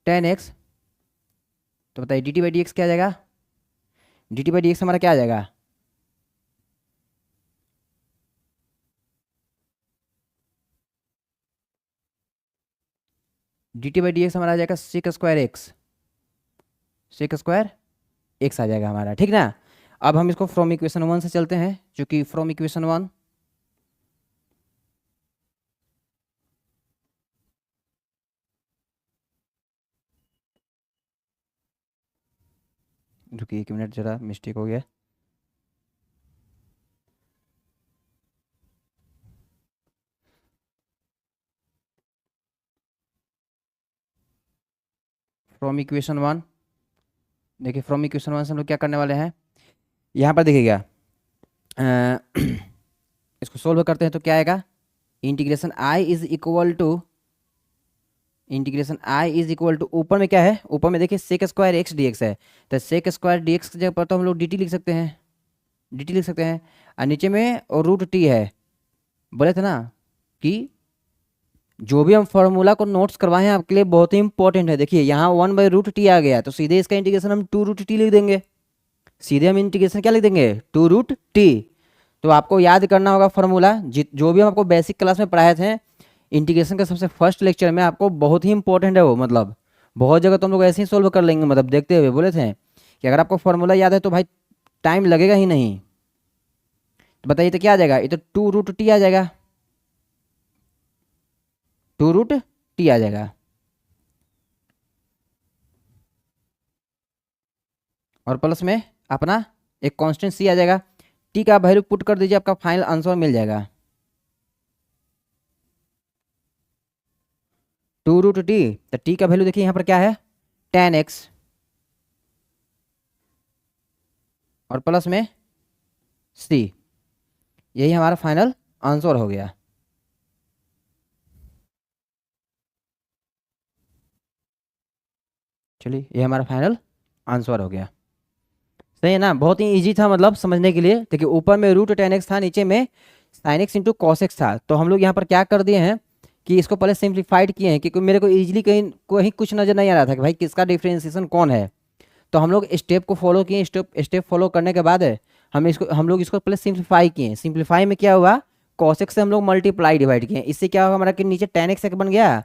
टेन एक्स। तो बताइए D T by D x क्या आ जाएगा, D T by D x हमारा क्या आ जाएगा, D T by D x हमारा आ जाएगा sec square X, sec square X आ जाएगा हमारा। ठीक ना। अब हम इसको फ्रॉम इक्वेशन 1 से चलते हैं, क्योंकि फ्रॉम इक्वेशन 1, रुकिए 1 मिनट, जरा मिस्टेक हो गया। फ्रॉम इक्वेशन 1, देखिए फ्रॉम इक्वेशन 1 से हम लोग क्या करने वाले हैं, यहाँ पर देखिएगा इसको सोल्व करते हैं तो क्या आएगा, integration I is equal to, integration I is equal to, ऊपर में क्या है, ऊपर में देखिए sec square x D x है, तो सेक स्क्वायर डी एक्स की जगह पर तो हम लोग डी टी लिख सकते हैं, डी टी लिख सकते हैं, और नीचे में और रूट टी है। बोले थे ना कि जो भी हम फार्मूला को नोट्स करवाए हैं आपके लिए बहुत ही इंपॉर्टेंट है। देखिए यहाँ 1/√t आ गया, तो सीधे इसका इंटीग्रेशन हम 2√t लिख देंगे, सीधे हम इंटीग्रेशन क्या लिख देंगे, 2√t। तो आपको याद करना होगा फार्मूला, जो भी हम आपको बेसिक क्लास में पढ़ाए थे इंटीग्रेशन के सबसे फर्स्ट लेक्चर में, आपको बहुत ही इंपॉर्टेंट है वो, मतलब बहुत जगह तो हम लोग ऐसे ही सोल्व कर लेंगे, मतलब देखते हुए बोले थे कि अगर आपको फार्मूला याद है तो भाई टाइम लगेगा ही नहीं। तो बताइए तो क्या आ जाएगा, ये तो 2√t आ जाएगा, 2√t आ जाएगा, और प्लस में अपना एक कांस्टेंट सी आ जाएगा। टी का वैल्यू पुट कर दीजिए, आपका फाइनल आंसर मिल जाएगा 2√t। तो टी का वैल्यू देखिए यहाँ पर क्या है, टेन एक्स, और प्लस में सी, यही हमारा फाइनल आंसर हो गया। चलिए ये हमारा फाइनल आंसर हो गया। सही है ना, बहुत ही इजी था मतलब समझने के लिए। देखिए ऊपर में रूट टेन एक्स था, नीचे में sine x into cos X था, तो हम लोग यहाँ पर क्या कर दिए हैं कि इसको पहले सिंप्लीफाइड किए हैं, क्योंकि मेरे को इजीली कहीं कहीं कुछ नजर नहीं आ रहा था कि भाई किसका डिफ्रेंसिएशन कौन है। तो हम लोग स्टेप को फॉलो किए, स्टेप स्टेप फॉलो करने के बाद हम लोग इसको पहले सिंप्लीफाई किए। सिंप्लीफाई में क्या हुआ, कॉस एक्स से हम लोग मल्टीप्लाई डिवाइड किए, इससे क्या होगा हमारा कि नीचे टेन एक्स बन गया,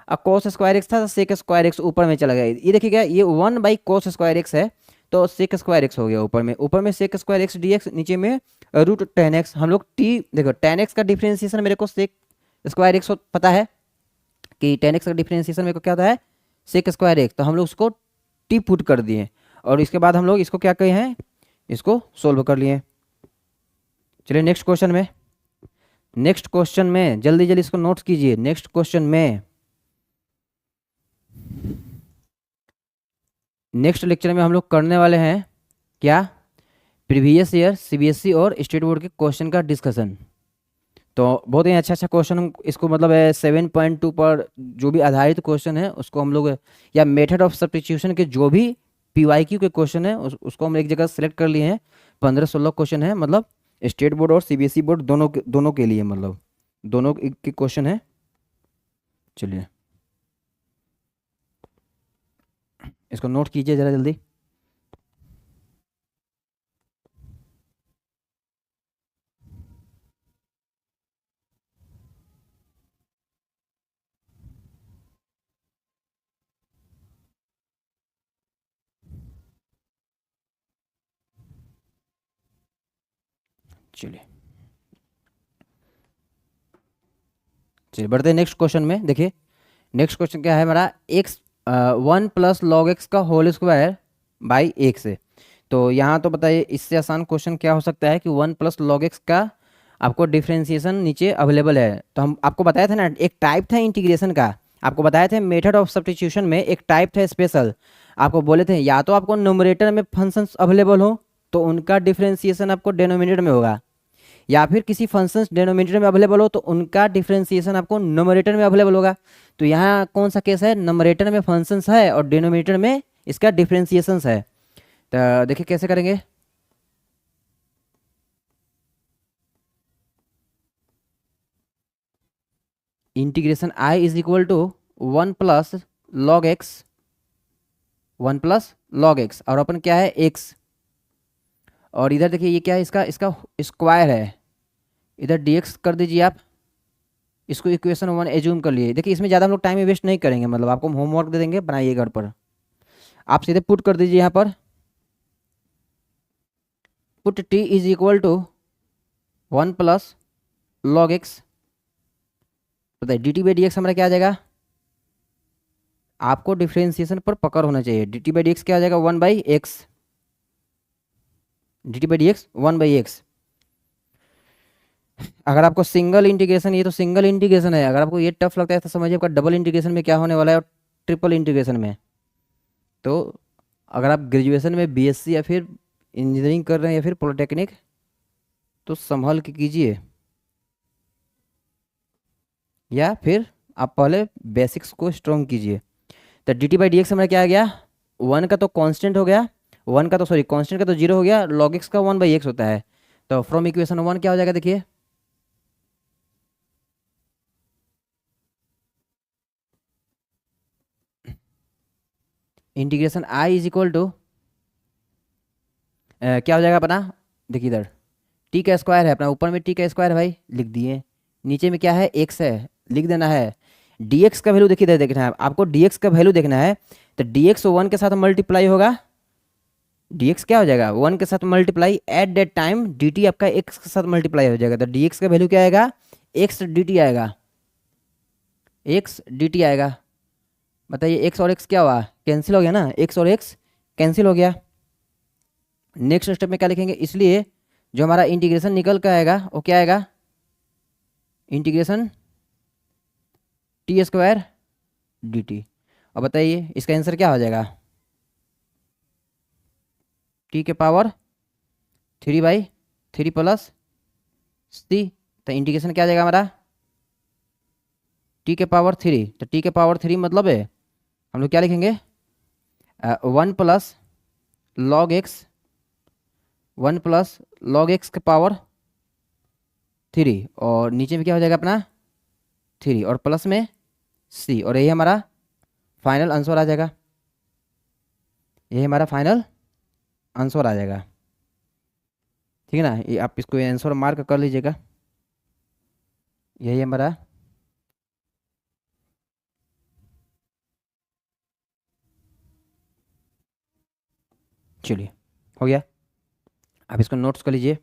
अब कॉस स्क्वायर एक्स था तो सेक स्क्वायर एक्स ऊपर में चला गया। ये देखिएगा ये 1/cos स्क्वायर एक्स है, तो सेक स्क्वायर एक्स हो गया ऊपर में sec square x D x, नीचे में रूट टेन एक्स। हम लोग टी देखो टेन एक्स का डिफ्रेंसिएशन मेरे को सेक स्क्वायर एक्स पता है कि टेन एक्स का डिफ्रेंसिएशन मेरे को क्या होता है, सेक स्क्वायर एक्स, तो हम लोग उसको टी पुट कर दिए, और इसके बाद हम लोग इसको क्या कहे हैं, इसको सोल्व कर लिए। चलिए नेक्स्ट क्वेश्चन में, नेक्स्ट क्वेश्चन में जल्दी जल्दी इसको नोट्स कीजिए। नेक्स्ट क्वेश्चन में नेक्स्ट लेक्चर में हम लोग करने वाले हैं क्या, प्रीवियस ईयर सीबीएसई और स्टेट बोर्ड के क्वेश्चन का डिस्कशन। तो बहुत ही अच्छा अच्छा क्वेश्चन इसको मतलब 7.2 पर जो भी आधारित क्वेश्चन है उसको हम लोग, या मेथड ऑफ सब्स्टिट्यूशन के जो भी पीवाईक्यू के क्वेश्चन है उसको हम एक जगह सेलेक्ट कर लिए हैं। 15-16 क्वेश्चन है, मतलब स्टेट बोर्ड और सीबीएसई बोर्ड दोनों के लिए, मतलब दोनों के क्वेश्चन है। चलिए इसको नोट कीजिए ज़रा जल्दी। चलिए चलिए बढ़ते हैं नेक्स्ट क्वेश्चन में। देखिए नेक्स्ट क्वेश्चन क्या है हमारा, एक्स 1 + log x का होल स्क्वायर बाई एक्स है। तो यहाँ तो बताइए इससे आसान क्वेश्चन क्या हो सकता है कि 1 + log x का आपको डिफ्रेंसिएशन नीचे अवेलेबल है। तो हम आपको बताया था ना, एक टाइप था इंटीग्रेशन का, आपको बताए थे मेथड ऑफ सब्स्टिट्यूशन में एक टाइप था स्पेशल। आपको बोले थे या तो आपको नोमरेटर में फंक्शंस अवेलेबल हो तो उनका डिफ्रेंसिएशन आपको डेनोमिनेटर में होगा, या फिर किसी फंक्शंस डेनोमिनेटर में अवेलेबल हो तो उनका डिफरेंशिएशन आपको नोमरेटर में अवेलेबल होगा। तो यहाँ कौन सा केस है, नोमरेटर में फंक्शंस है और डिनोमिनेटर में इसका डिफरेंशिएशन है। तो देखिए कैसे करेंगे। Integration I is equal to 1 + log x, 1 + log x, और अपन क्या है एक्स, और इधर देखिए ये क्या है, इसका इसका स्क्वायर है, इधर dx कर दीजिए आप। इसको इक्वेशन 1 एज्यूम कर लिए। देखिए इसमें ज़्यादा हम लोग टाइम वेस्ट नहीं करेंगे, मतलब आपको होमवर्क दे देंगे, बनाइए घर पर। आप सीधे पुट कर दीजिए यहाँ पर, put t is equal to 1 + log x, बताइए D T by D x हमारा क्या आ जाएगा। आपको डिफ्रेंसिएशन पर पकड़ होना चाहिए। D T by D x क्या आ जाएगा, 1/x, D T by D x 1/x। अगर आपको सिंगल इंटीग्रेशन, ये तो सिंगल इंटीग्रेशन है, अगर आपको ये टफ लगता है तो समझिए आपका डबल इंटीग्रेशन में क्या होने वाला है और ट्रिपल इंटीग्रेशन में। तो अगर आप ग्रेजुएशन में बीएससी या फिर इंजीनियरिंग कर रहे हैं या फिर पॉलिटेक्निक तो संभल के कीजिए, या फिर आप पहले बेसिक्स को स्ट्रॉन्ग कीजिए। तो D T by D x हमारा क्या आ गया, 1 का तो कांस्टेंट हो गया, 1 का तो सॉरी कांस्टेंट का तो 0 हो गया, log x का 1/x होता है। तो फ्रॉम इक्वेशन 1 क्या हो जाएगा, देखिए integration I is equal to क्या हो जाएगा अपना, देखिए इधर टी का स्क्वायर है अपना, ऊपर में टी का स्क्वायर है भाई लिख दिए, नीचे में क्या है एक्स है लिख देना है। dx का वैल्यू देखिए इधर देखना है आपको, dx का वैल्यू देखना है। तो dx 1 के साथ मल्टीप्लाई होगा, dx क्या हो जाएगा 1 के साथ multiply, at that time dt आपका x के साथ मल्टीप्लाई हो जाएगा। तो dx का वैल्यू क्या आएगा, x dt आएगा, x dt आएगा। बताइए x और x क्या हुआ, कैंसिल हो गया ना, x और x कैंसिल हो गया। नेक्स्ट स्टेप में क्या लिखेंगे, इसलिए जो हमारा इंटीग्रेशन निकल कर आएगा वो क्या आएगा, इंटीग्रेशन t² dt। और बताइए इसका आंसर क्या हो जाएगा, t के पावर 3/3 प्लस c। तो इंटीग्रेशन क्या आ जाएगा हमारा, t के पावर 3। तो t के पावर 3 मतलब है हम लोग क्या लिखेंगे, 1 + log x, 1 + log x के पावर 3, और नीचे में क्या हो जाएगा अपना 3 और प्लस में c, और यही हमारा फाइनल आंसर आ जाएगा, यही हमारा फाइनल आंसर आ जाएगा। ठीक है ना, ये आप इसको आंसर मार्क कर लीजिएगा, यही हमारा चलिए हो गया। आप इसको नोट्स कर लीजिए।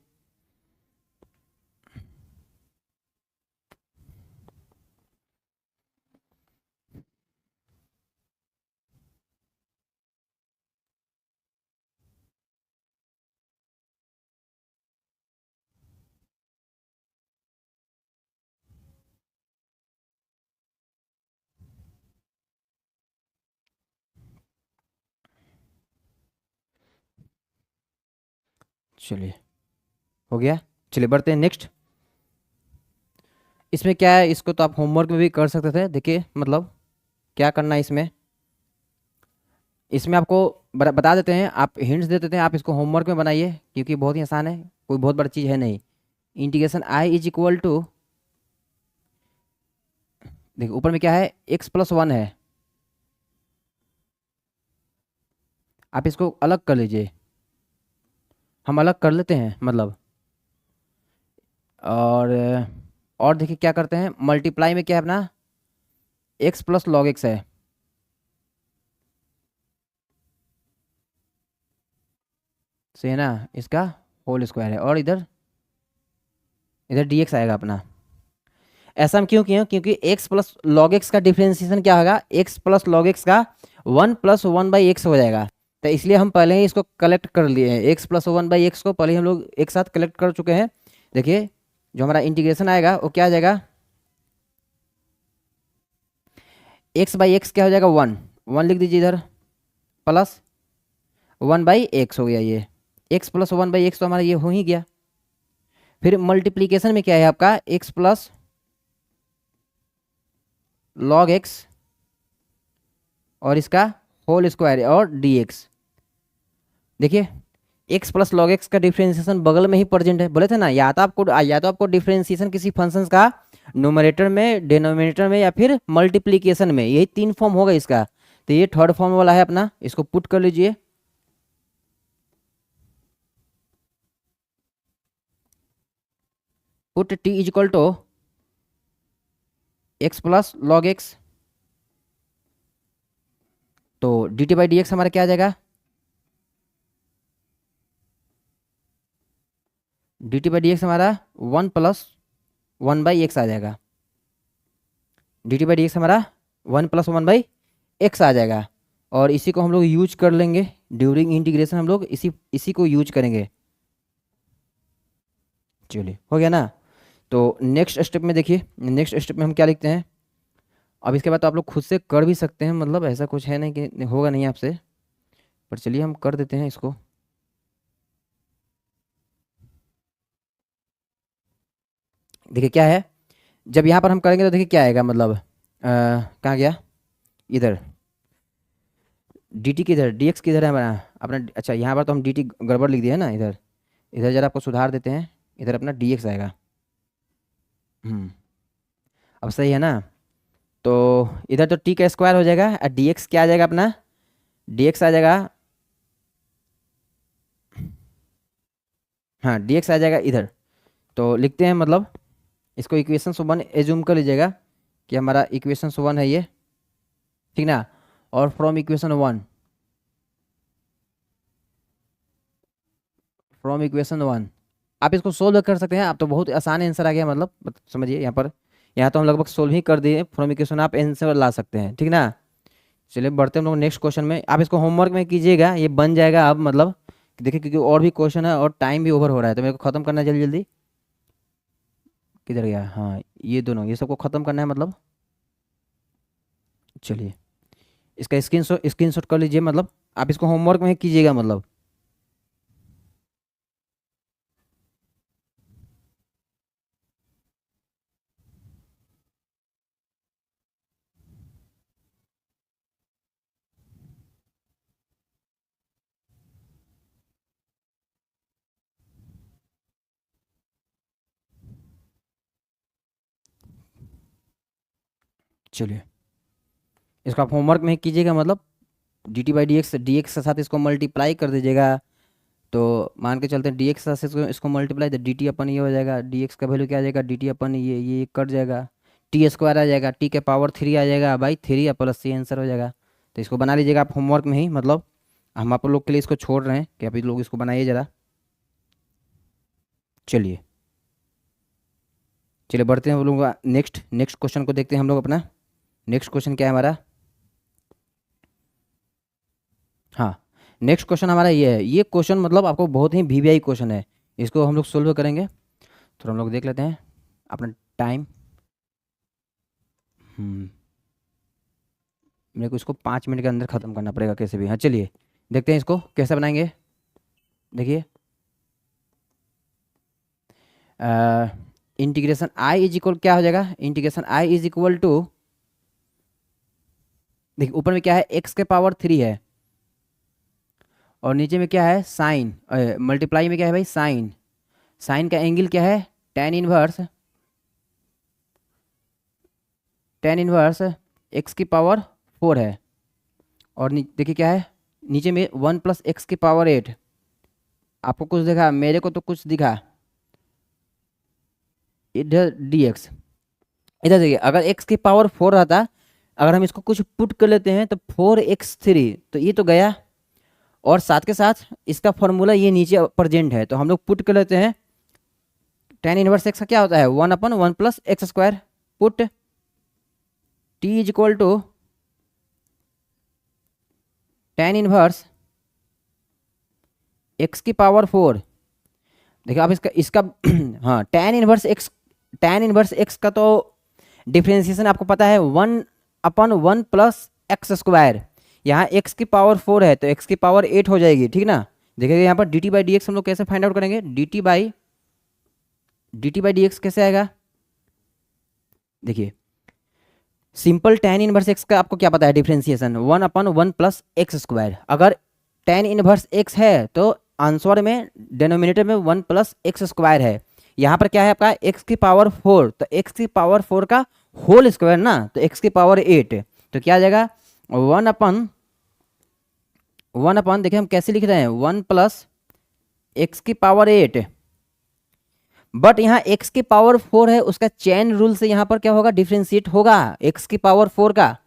चलिए हो गया। चलिए बढ़ते हैं नेक्स्ट। इसमें क्या है, इसको तो आप होमवर्क में भी कर सकते थे। देखिए मतलब क्या करना है इसमें, इसमें आपको बता देते हैं, आप हिंट्स दे देते हैं, आप इसको होमवर्क में बनाइए क्योंकि बहुत ही आसान है, कोई बहुत बड़ी चीज़ है नहीं। Integration I is equal to, देखिए ऊपर में क्या है, x+1 है। आप इसको अलग कर लीजिए, हम अलग कर लेते हैं मतलब। और देखिए क्या करते हैं, मल्टीप्लाई में क्या है अपना, x+log x है। सही है ना, इसका होल स्क्वायर है, और इधर इधर dx आएगा अपना। ऐसा हम क्यों किया, क्योंकि x+log x का डिफ्रेंसिएशन क्या होगा, x+log x का 1+1/x हो जाएगा। तो इसलिए हम पहले ही इसको कलेक्ट कर लिए हैं, x+1/x को पहले ही हम लोग एक साथ कलेक्ट कर चुके हैं। देखिए जो हमारा इंटीग्रेशन आएगा वो क्या आ जाएगा, x/x क्या हो जाएगा, 1 1 लिख दीजिए इधर, प्लस 1/x हो गया। ये x+1/x तो हमारा ये हो ही गया। फिर मल्टीप्लीकेशन में क्या है आपका, x+log x और इसका होल स्क्वायर और dx। देखिए x+log x का डिफरेंशिएशन बगल में ही प्रेजेंट है, बोले थे ना, या तो आपको डिफरेंशिएशन किसी फंक्शन का न्यूमरेटर में, डिनोमिनेटर में, या फिर मल्टीप्लीकेशन में, यही 3 फॉर्म होगा इसका। तो ये थर्ड फॉर्म वाला है अपना, इसको पुट कर लीजिए। Put t is equal to x+log x, तो dt/dx हमारा क्या आ जाएगा, dt/dx हमारा 1+1/x आ जाएगा। dt/dx हमारा 1+1/x आ जाएगा। और इसी को हम लोग यूज कर लेंगे ड्यूरिंग इंटीग्रेशन, हम लोग इसी को यूज करेंगे। चलिए हो गया ना। तो नेक्स्ट स्टेप में देखिए, नेक्स्ट स्टेप में हम क्या लिखते हैं। अब इसके बाद तो आप लोग खुद से कर भी सकते हैं, मतलब ऐसा कुछ है नहीं कि होगा नहीं आपसे, पर चलिए हम कर देते हैं इसको। देखिए क्या है, जब यहाँ पर हम करेंगे तो देखिए क्या आएगा, मतलब कहाँ गया, इधर dt किधर, dx किधर है हमारा अपना, अच्छा यहाँ पर तो हम dt गड़बड़ लिख दिया है ना, इधर इधर जरा आपको सुधार देते हैं, इधर अपना dx आएगा। अब सही है ना। तो इधर तो t का स्क्वायर हो जाएगा और dx क्या आ जाएगा अपना, dx आ जाएगा, हाँ dx आ जाएगा इधर। तो लिखते हैं मतलब, इसको इक्वेशन 1 एज्यूम कर लीजिएगा कि हमारा इक्वेशन 1 है ये, ठीक ना। और फ्रॉम इक्वेशन 1 आप इसको सोल्व कर सकते हैं। आप तो बहुत आसान आंसर आ गया, मतलब समझिए यहाँ पर, यहाँ तो हम लगभग सोल्व ही कर दिए। फ्रॉम इक्वेशन आप आंसर ला सकते हैं, ठीक ना। चलिए बढ़ते हैं हम लोग नेक्स्ट क्वेश्चन में। आप इसको होमवर्क में कीजिएगा, ये बन जाएगा अब, मतलब देखिए क्योंकि और भी क्वेश्चन है और टाइम भी ओवर हो रहा है, तो मेरे को ख़त्म करना है जल्दी जल्दी। किधर गया, हाँ ये दोनों, ये सबको ख़त्म करना है मतलब। चलिए इसका स्क्रीनशॉट कर लीजिए, मतलब आप इसको होमवर्क में कीजिएगा मतलब। चलिए इसको आप होमवर्क में कीजिएगा, मतलब dt/dx, dx के साथ इसको मल्टीप्लाई कर दीजिएगा। तो मान के चलते हैं dx के साथ इसको मल्टीप्लाई, तो dt अपन ये हो जाएगा, dx का वैल्यू क्या आ जाएगा, dt अपन ये कट जाएगा, t स्क्वायर आ जाएगा, t के पावर 3 आ जाएगा बाई 3 या प्लस c आंसर हो जाएगा। तो इसको बना लीजिएगा आप होमवर्क में ही, मतलब हम आप लोग के लिए इसको छोड़ रहे हैं कि आप लोग इसको बनाइए ज़रा। चलिए चलिए बढ़ते हैं हम लोग नेक्स्ट नेक्स्ट क्वेश्चन को देखते हैं हम लोग अपना। नेक्स्ट क्वेश्चन क्या है हमारा, हाँ नेक्स्ट क्वेश्चन हमारा ये है। ये क्वेश्चन मतलब आपको बहुत ही वीवीआई क्वेश्चन है, इसको हम लोग सोल्व करेंगे। तो हम लोग देख लेते हैं अपना टाइम। मेरे को इसको 5 मिनट के अंदर ख़त्म करना पड़ेगा कैसे भी। हाँ चलिए देखते हैं इसको कैसे बनाएंगे। देखिए इंटीग्रेशन आई इज इक्वल क्या हो जाएगा, integration I is equal to, देखिए ऊपर में क्या है एक्स के पावर 3 है और नीचे में क्या है साइन, मल्टीप्लाई में क्या है भाई साइन, साइन का एंगल क्या है टेन इनवर्स एक्स की पावर 4 है और देखिए क्या है नीचे में 1 प्लस एक्स की पावर 8। आपको कुछ दिखा, मेरे को तो कुछ दिखा, इधर डी एक्स, इधर देखिए अगर x की पावर 4 रहता, अगर हम इसको कुछ पुट कर लेते हैं तो 4x3, तो ये तो गया और साथ के साथ इसका फॉर्मूला ये नीचे प्रेजेंट है, तो हम लोग पुट कर लेते हैं। टेन इनवर्स एक्स का क्या होता है 1/1 plus x square, put t is equal to tan inverse x की पावर 4। देखिए आप इसका हाँ टेन इनवर्स एक्स का तो डिफ्रेंसिएशन आपको पता है 1/1 प्लस एक्स स्क्वायर, यहाँ एक्स की पावर 4 है तो एक्स की पावर 8 हो जाएगी, ठीक ना। देखिए यहाँ पर D T by D x हम लोग कैसे फाइंड आउट करेंगे, D T by D x कैसे आएगा, देखिए सिंपल टेन इनवर्स एक्स का आपको क्या पता है डिफ्रेंसिएशन 1/1 प्लस एक्स स्क्वायर। अगर टेन इनवर्स एक्स है तो आंसर में डिनोमिनेटर में 1 प्लस एक्स स्क्वायर है। यहाँ पर क्या है आपका एक्स की पावर 4, तो एक्स की पावर 4 का होल स्क्वायर ना, तो एक्स की पावर 8, तो क्या आ जाएगा 1/1 देखिए हम कैसे लिख रहे हैं 1 प्लस एक्स की पावर 8, बट यहाँ x की पावर 4 है, उसका चेन रूल से यहाँ पर क्या होगा डिफ्रेंशिएट होगा x की पावर 4 का,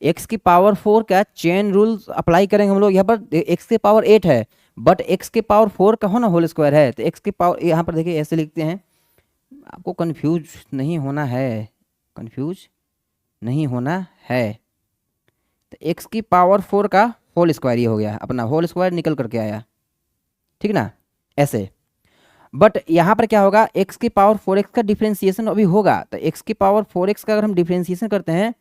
x की पावर 4 का चेन रूल अप्लाई करेंगे हम लोग। यहाँ पर x की पावर 8 है बट x की पावर 4 का हो ना होल स्क्वायर है, तो x की पावर यहाँ पर देखिए ऐसे लिखते हैं, आपको कंफ्यूज नहीं होना है, कंफ्यूज नहीं होना है, तो x की पावर 4 का होल स्क्वायर ये हो गया, अपना होल स्क्वायर निकल करके आया, ठीक ना ऐसे। बट यहाँ पर क्या होगा x की पावर 4x का डिफ्रेंसिएशन अभी होगा, तो x की पावर 4x का अगर हम डिफ्रेंसिएशन करते हैं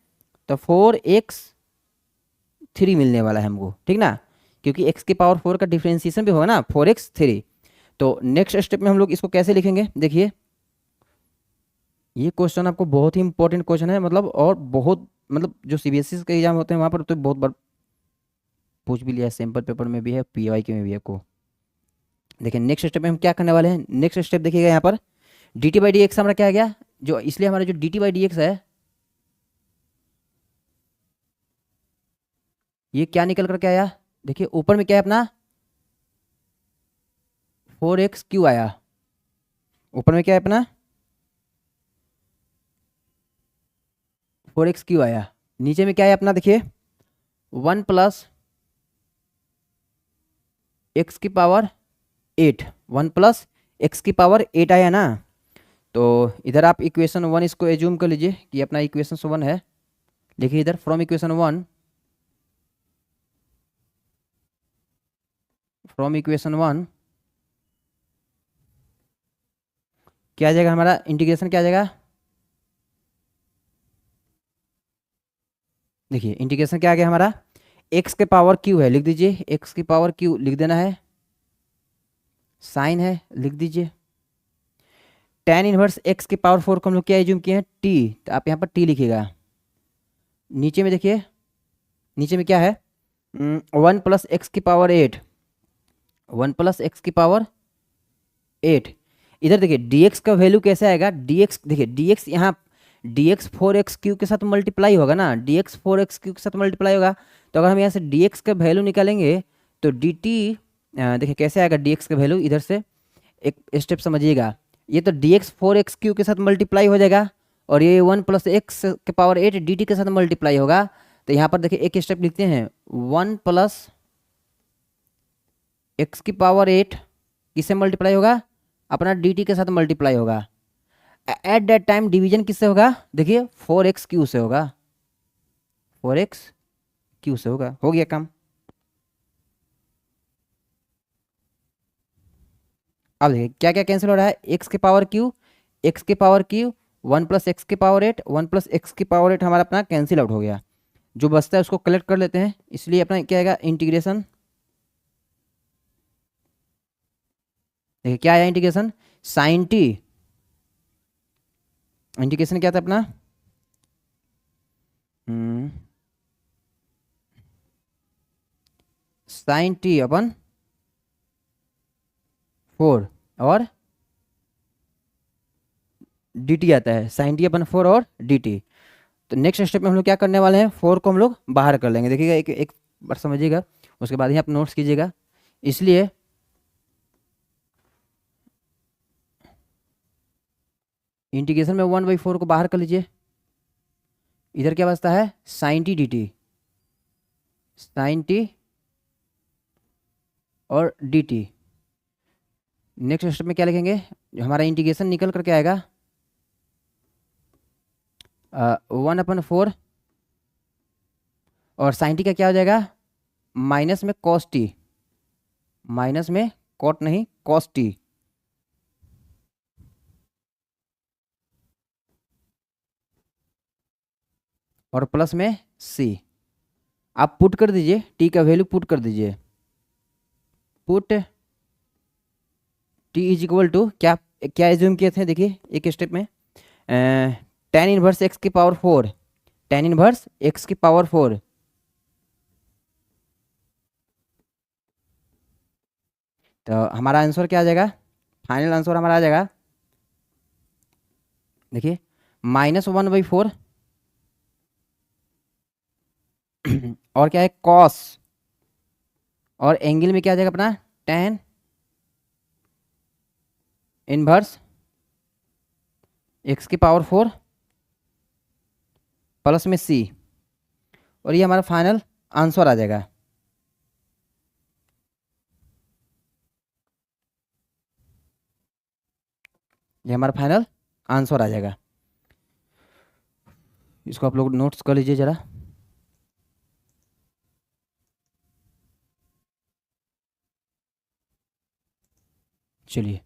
तो 4x3 मिलने वाला है हमको, ठीक ना, क्योंकि x की पावर 4 का डिफ्रेंसिएशन भी होगा ना 4x3। तो नेक्स्ट स्टेप में हम लोग इसको कैसे लिखेंगे, देखिए ये क्वेश्चन आपको बहुत ही इंपॉर्टेंट क्वेश्चन है, मतलब और बहुत मतलब जो सीबीएसई के एग्जाम होते हैं वहाँ पर तो बहुत बार पूछ भी लिया, सैम्पल पेपर में भी है, पीवाई के में भी है को। देखिए नेक्स्ट स्टेप में हम क्या करने वाले हैं, नेक्स्ट स्टेप देखिएगा यहाँ पर D T by D x हमारा क्या आ गया, जो इसलिए हमारा जो D T by D x है ये क्या निकल कर क्या आया, देखिए ऊपर में क्या है अपना 4x3 आया, ऊपर में क्या है अपना 4x3 आया, नीचे में क्या है अपना देखिए 1 प्लस एक्स की पावर 8, 1 प्लस एक्स की पावर 8 आया ना। तो इधर आप इक्वेशन 1 इसको एज्यूम कर लीजिए कि अपना इक्वेशन 1 है, देखिए इधर फ्रॉम इक्वेशन 1 क्या आ जाएगा हमारा इंटीग्रेशन क्या आ जाएगा, देखिए इंटीग्रेशन क्या आ गया हमारा x के पावर q है, लिख दीजिए x की पावर q लिख देना है, साइन है लिख दीजिए, टेन इनवर्स x की पावर 4 को हम लोग क्या एज्यूम किए हैं t, तो आप यहाँ पर t लिखिएगा। नीचे में देखिए नीचे में क्या है 1 प्लस एक्स की पावर 8, 1 प्लस एक्स की पावर 8, इधर देखिए dx का वैल्यू कैसे आएगा, dx देखिए dx यहाँ dx 4x3 के साथ मल्टीप्लाई होगा ना, dx 4x3 के साथ मल्टीप्लाई होगा, तो अगर हम यहाँ से dx का वैल्यू निकालेंगे तो dt देखिए कैसे आएगा dx का वैल्यू, इधर से एक स्टेप समझिएगा, ये तो dx 4x3 के साथ मल्टीप्लाई हो जाएगा और ये 1 प्लस एक्स के पावर 8 dt के साथ मल्टीप्लाई होगा, तो यहाँ पर देखिए एक स्टेप लिखते हैं 1 प्लस एक्स की पावर 8 किससे मल्टीप्लाई होगा, अपना dt के साथ मल्टीप्लाई होगा, एट दैट टाइम डिवीजन किससे होगा, देखिए 4x3 से होगा, 4x3 से होगा, हो गया काम। अब देखिए क्या क्या कैंसिल हो रहा है, x के पावर q, x के पावर q, 1 प्लस एक्स की पावर 8, 1 प्लस एक्स की पावर 8 हमारा अपना कैंसिल आउट हो गया, जो बचता है उसको कलेक्ट कर लेते हैं, इसलिए अपना क्या आएगा इंटीग्रेशन, देखिए क्या आया इंटीग्रेशन साइन टी इंटीग्रेशन क्या था अपना, साइन टी अपन 4 और डी टी आता है, साइन टी अपन 4 और डी टी। तो नेक्स्ट स्टेप में हम लोग क्या करने वाले हैं, 4 को हम लोग बाहर कर लेंगे। देखिएगा एक एक बार समझिएगा, उसके बाद ही आप नोट्स कीजिएगा। इसलिए इंटीग्रेशन में 1/4 को बाहर कर लीजिए। इधर क्या बचता है, sine t d t, sine t और डी टी। नेक्स्ट स्टेप में क्या लिखेंगे, हमारा इंटीग्रेशन निकल करके आएगा 1/4 और साइन टी का क्या हो जाएगा, माइनस में कॉस टी, माइनस में कॉट नहीं कॉस टी, और प्लस में सी। आप पुट कर दीजिए, टी का वैल्यू पुट कर दीजिए। Put T is equal to क्या, क्या एज्यूम किए थे, देखिए एक स्टेप में tan इनवर्स एक्स की पावर 4, tan इनवर्स एक्स की पावर 4, तो हमारा आंसर क्या आ जाएगा, फाइनल आंसर हमारा आ जाएगा, देखिए -1/4 और क्या है कॉस, और एंगल में क्या आ जाएगा अपना tan इनवर्स एक्स की पावर 4 प्लस में सी, और ये हमारा फाइनल आंसर आ जाएगा। ये हमारा फाइनल आंसर आ जाएगा। इसको आप लोग नोट्स कर लीजिए जरा। चलिए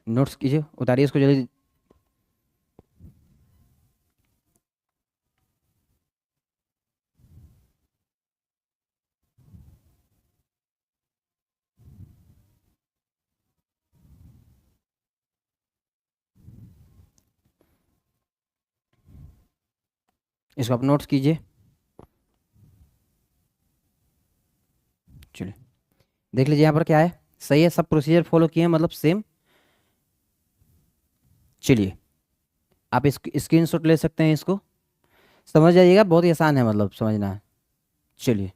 नोट्स कीजिए, उतारिए इसको जल्दी। इसको आप नोट्स कीजिए। चलिए देख लीजिए यहाँ पर क्या है, सही है, सब प्रोसीजर फॉलो किए हैं, मतलब सेम। चलिए आप इस स्क्रीनशॉट ले सकते हैं, इसको समझ जाइएगा, बहुत ही आसान है मतलब समझना। चलिए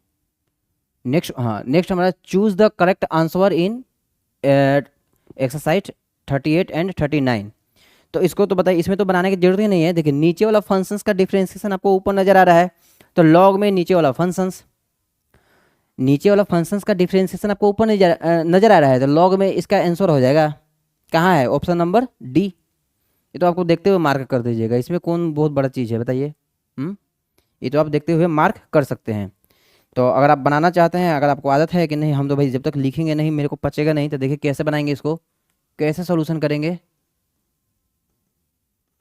नेक्स्ट, हाँ नेक्स्ट हमारा choose the correct answer in exercise 38 and 39। तो इसको तो बताइए, इसमें तो बनाने की जरूरत ही नहीं है। देखिए नीचे वाला फंक्शंस का डिफरेंशिएशन आपको ऊपर नजर आ रहा है, तो लॉग में नीचे वाला फंक्शंस, नीचे वाला फंक्शंस का डिफरेंशिएशन आपको ऊपर नजर आ रहा है, तो लॉग में इसका आंसर हो जाएगा, कहाँ है, ऑप्शन नंबर डी। ये तो आपको देखते हुए मार्क कर दीजिएगा, इसमें कौन बहुत बड़ा चीज़ है बताइए। ये तो आप देखते हुए मार्क कर सकते हैं। तो अगर आप बनाना चाहते हैं, अगर आपको आदत है कि नहीं हम तो भाई जब तक लिखेंगे नहीं मेरे को पचेगा नहीं, तो देखिए कैसे बनाएंगे इसको, कैसे सोल्यूशन करेंगे।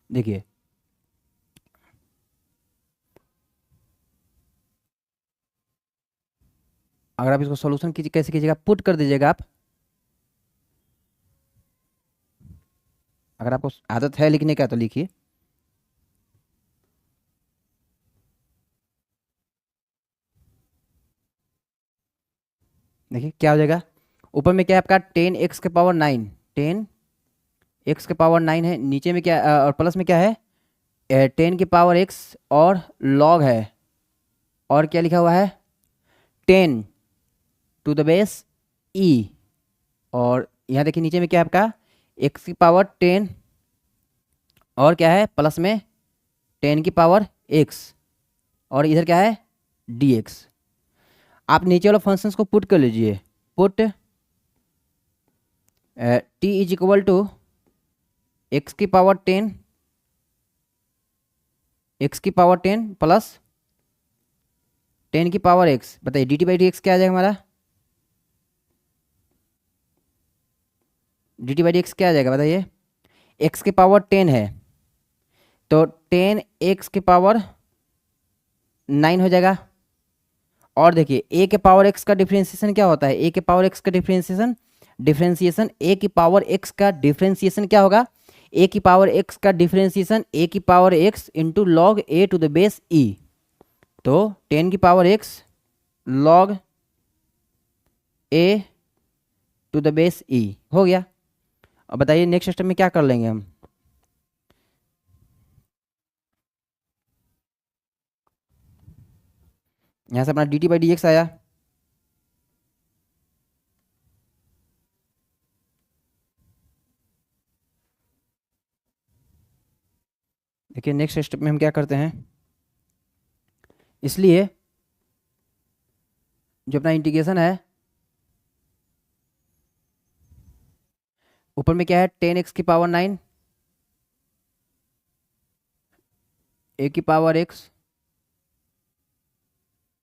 देखिए अगर आप इसको सोल्यूशन कीजिए, कैसे कीजिएगा, पुट कर दीजिएगा आप, अगर आपको आदत है लिखने का तो लिखिए। देखिए क्या हो जाएगा, ऊपर में क्या है आपका 10x के पावर 9, 10x के पावर 9 है, नीचे में क्या और प्लस में क्या है 10 की पावर x और लॉग है, और क्या लिखा हुआ है 10 टू द बेस e, और यहाँ देखिए नीचे में क्या है आपका x की पावर 10 और क्या है प्लस में 10 की पावर x, और इधर क्या है dx। आप नीचे वाला फंक्शंस को पुट कर लीजिए, put t is equal to x की पावर 10, एक्स की पावर 10 प्लस 10 की पावर x, बताइए D T by D x क्या आ जाएगा हमारा, d T by D x क्या आ जाएगा बताइए, x की पावर 10 है तो 10x की पावर 9 हो जाएगा। और देखिए a के पावर x का डिफरेंशिएशन क्या होता है, a के पावर x का डिफरेंशिएशन, a की पावर x का डिफरेंशिएशन क्या होगा, ए की पावर एक्स का डिफरेंशिएशन ए की power X into log A to the base E, तो 10 की power X log A to the base E हो गया। अब बताइए नेक्स्ट स्टेप में क्या कर लेंगे हम। यहाँ से अपना D T by D x आया, देखिए नेक्स्ट स्टेप में हम क्या करते हैं, इसलिए जो अपना इंटीग्रेशन है ऊपर में क्या है 10x की पावर 9 ए की power x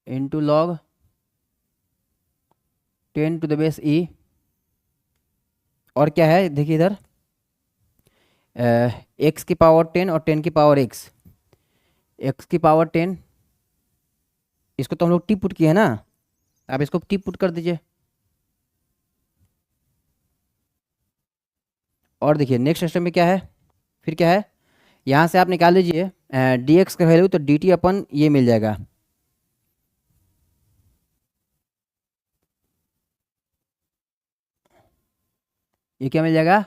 into log 10 to the base E, और क्या है देखिए इधर x की पावर 10 और 10 की पावर x, x की पावर 10 इसको तो हम लोग टी पुट किए हैं ना, आप इसको टी पुट कर दीजिए। और देखिए नेक्स्ट स्टेप में क्या है, फिर क्या है, यहाँ से आप निकाल लीजिए डी एक्स का वैल्यू, तो डी टी अपन ये मिल जाएगा, ये क्या मिल जाएगा,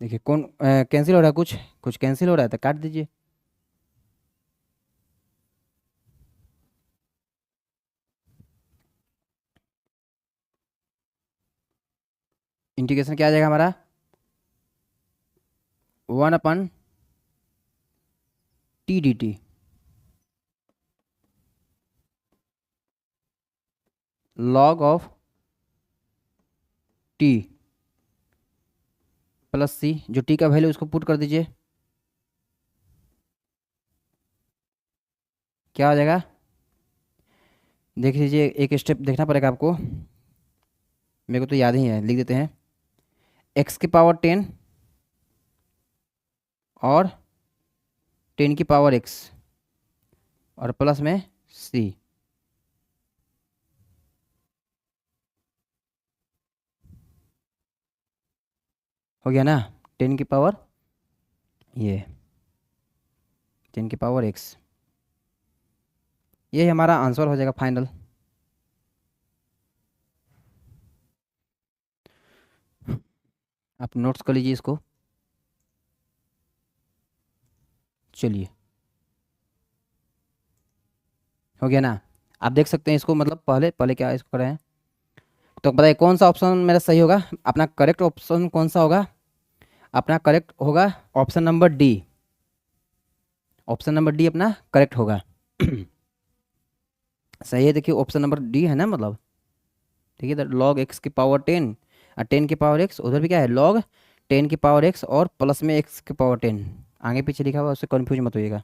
देखिए कौन कैंसिल हो रहा है, कुछ कुछ कैंसिल हो रहा है तो काट दीजिए। इंटीग्रेशन क्या आ जाएगा हमारा 1/t/dt log of t plus C, जो t का वैल्यू उसको पुट कर दीजिए, क्या हो जाएगा, देख लीजिए एक स्टेप देखना पड़ेगा आपको, मेरे को तो याद ही है, लिख देते हैं x की पावर 10 और 10 की पावर x और प्लस में c, हो गया ना, 10 की पावर ये 10 की पावर x, ये हमारा आंसर हो जाएगा फाइनल। आप नोट्स कर लीजिए इसको, चलिए हो गया ना, आप देख सकते हैं इसको, मतलब पहले पहले क्या इसको कर रहे हैं, तो बताइए कौन सा ऑप्शन मेरा सही होगा, अपना करेक्ट ऑप्शन कौन सा होगा, अपना करेक्ट होगा option number D, option number D अपना करेक्ट होगा सही है, देखिए ऑप्शन नंबर डी है ना, मतलब ठीक है, इधर लॉग एक्स की पावर 10 और 10 की पावर एक्स, उधर भी क्या है लॉग 10 की पावर एक्स और प्लस में एक्स की पावर 10, आगे पीछे लिखा हुआ उससे कन्फ्यूज मत होइएगा।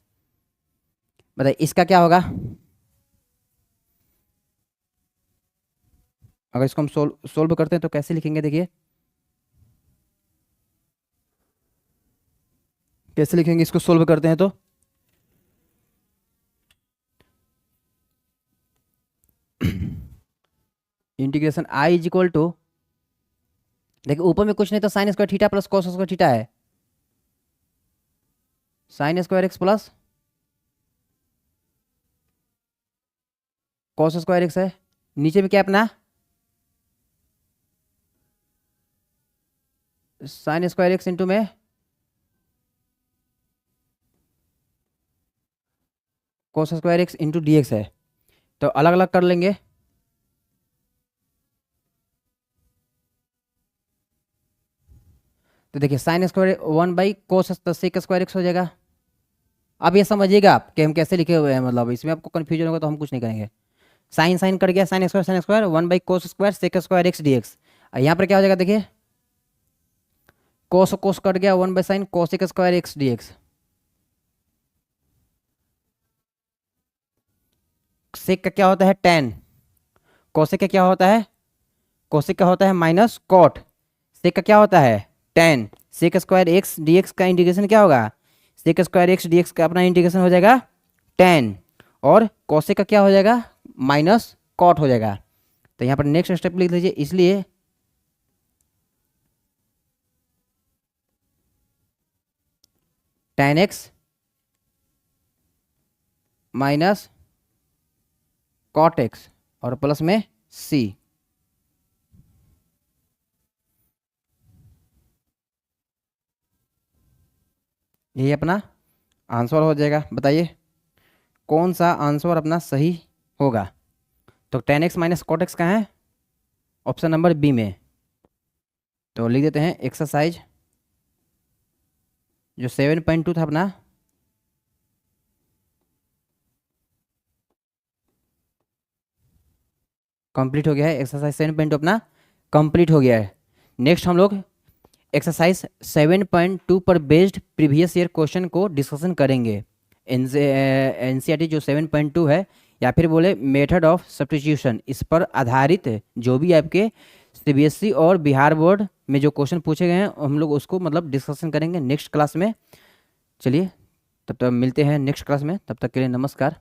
बताइए इसका क्या होगा, अगर इसको हम सोल्व करते हैं तो कैसे लिखेंगे, देखिए कैसे लिखेंगे, इसको सोल्व करते हैं तो integration I is equal to, देखिए ऊपर में कुछ नहीं तो sine square theta plus cos square theta है, sine square X plus cos square X है, नीचे में क्या है अपना साइन स्क्वायर एक्स इंटू में cos square X into D x है, तो अलग अलग कर लेंगे, तो देखिए sine square 1/cos sec square X हो जाएगा। अब ये समझिएगा आप कि हम कैसे लिखे हुए हैं, मतलब इसमें आपको कन्फ्यूजन होगा तो हम कुछ नहीं करेंगे, साइन साइन कट गया, sine square 1/cos square sec square x D x, यहाँ पर क्या हो जाएगा देखिए कोस कोस कट गया 1/sin cosec square x D X, sec का क्या होता है tan, कोसेक का क्या होता है, कोसेक का होता है माइनस कॉट, सेक का क्या होता है tan, sec square x D x का इंटीग्रेशन क्या होगा sec square x D x का अपना इंटीग्रेशन हो जाएगा टेन, और कॉसेक का क्या हो जाएगा माइनस कॉट हो जाएगा। तो यहाँ पर नेक्स्ट स्टेप लिख लीजिए, इसलिए tan x minus cot x और प्लस में सी। यही अपना आंसर हो जाएगा। बताइए कौन सा आंसर अपना सही होगा। तो tan x minus cot x कहाँ है, ऑप्शन नंबर बी में। तो लिख देते हैं एक्सरसाइज जो 7.2 था अपना, कंप्लीट हो गया है। एक्सरसाइज 7.2 अपना कंप्लीट हो गया है। नेक्स्ट हम लोग एक्सरसाइज 7.2 पर बेस्ड प्रीवियस ईयर क्वेश्चन को डिस्कशन करेंगे। एनसीईआरटी जो 7.2 है, या फिर बोले मेथड ऑफ सब्स्टिट्यूशन, इस पर आधारित जो भी आपके सीबीएसई और बिहार बोर्ड में जो क्वेश्चन पूछे गए हैं हम लोग उसको मतलब डिस्कशन करेंगे नेक्स्ट क्लास में। चलिए तब तक मिलते हैं नेक्स्ट क्लास में, तब तक के लिए नमस्कार।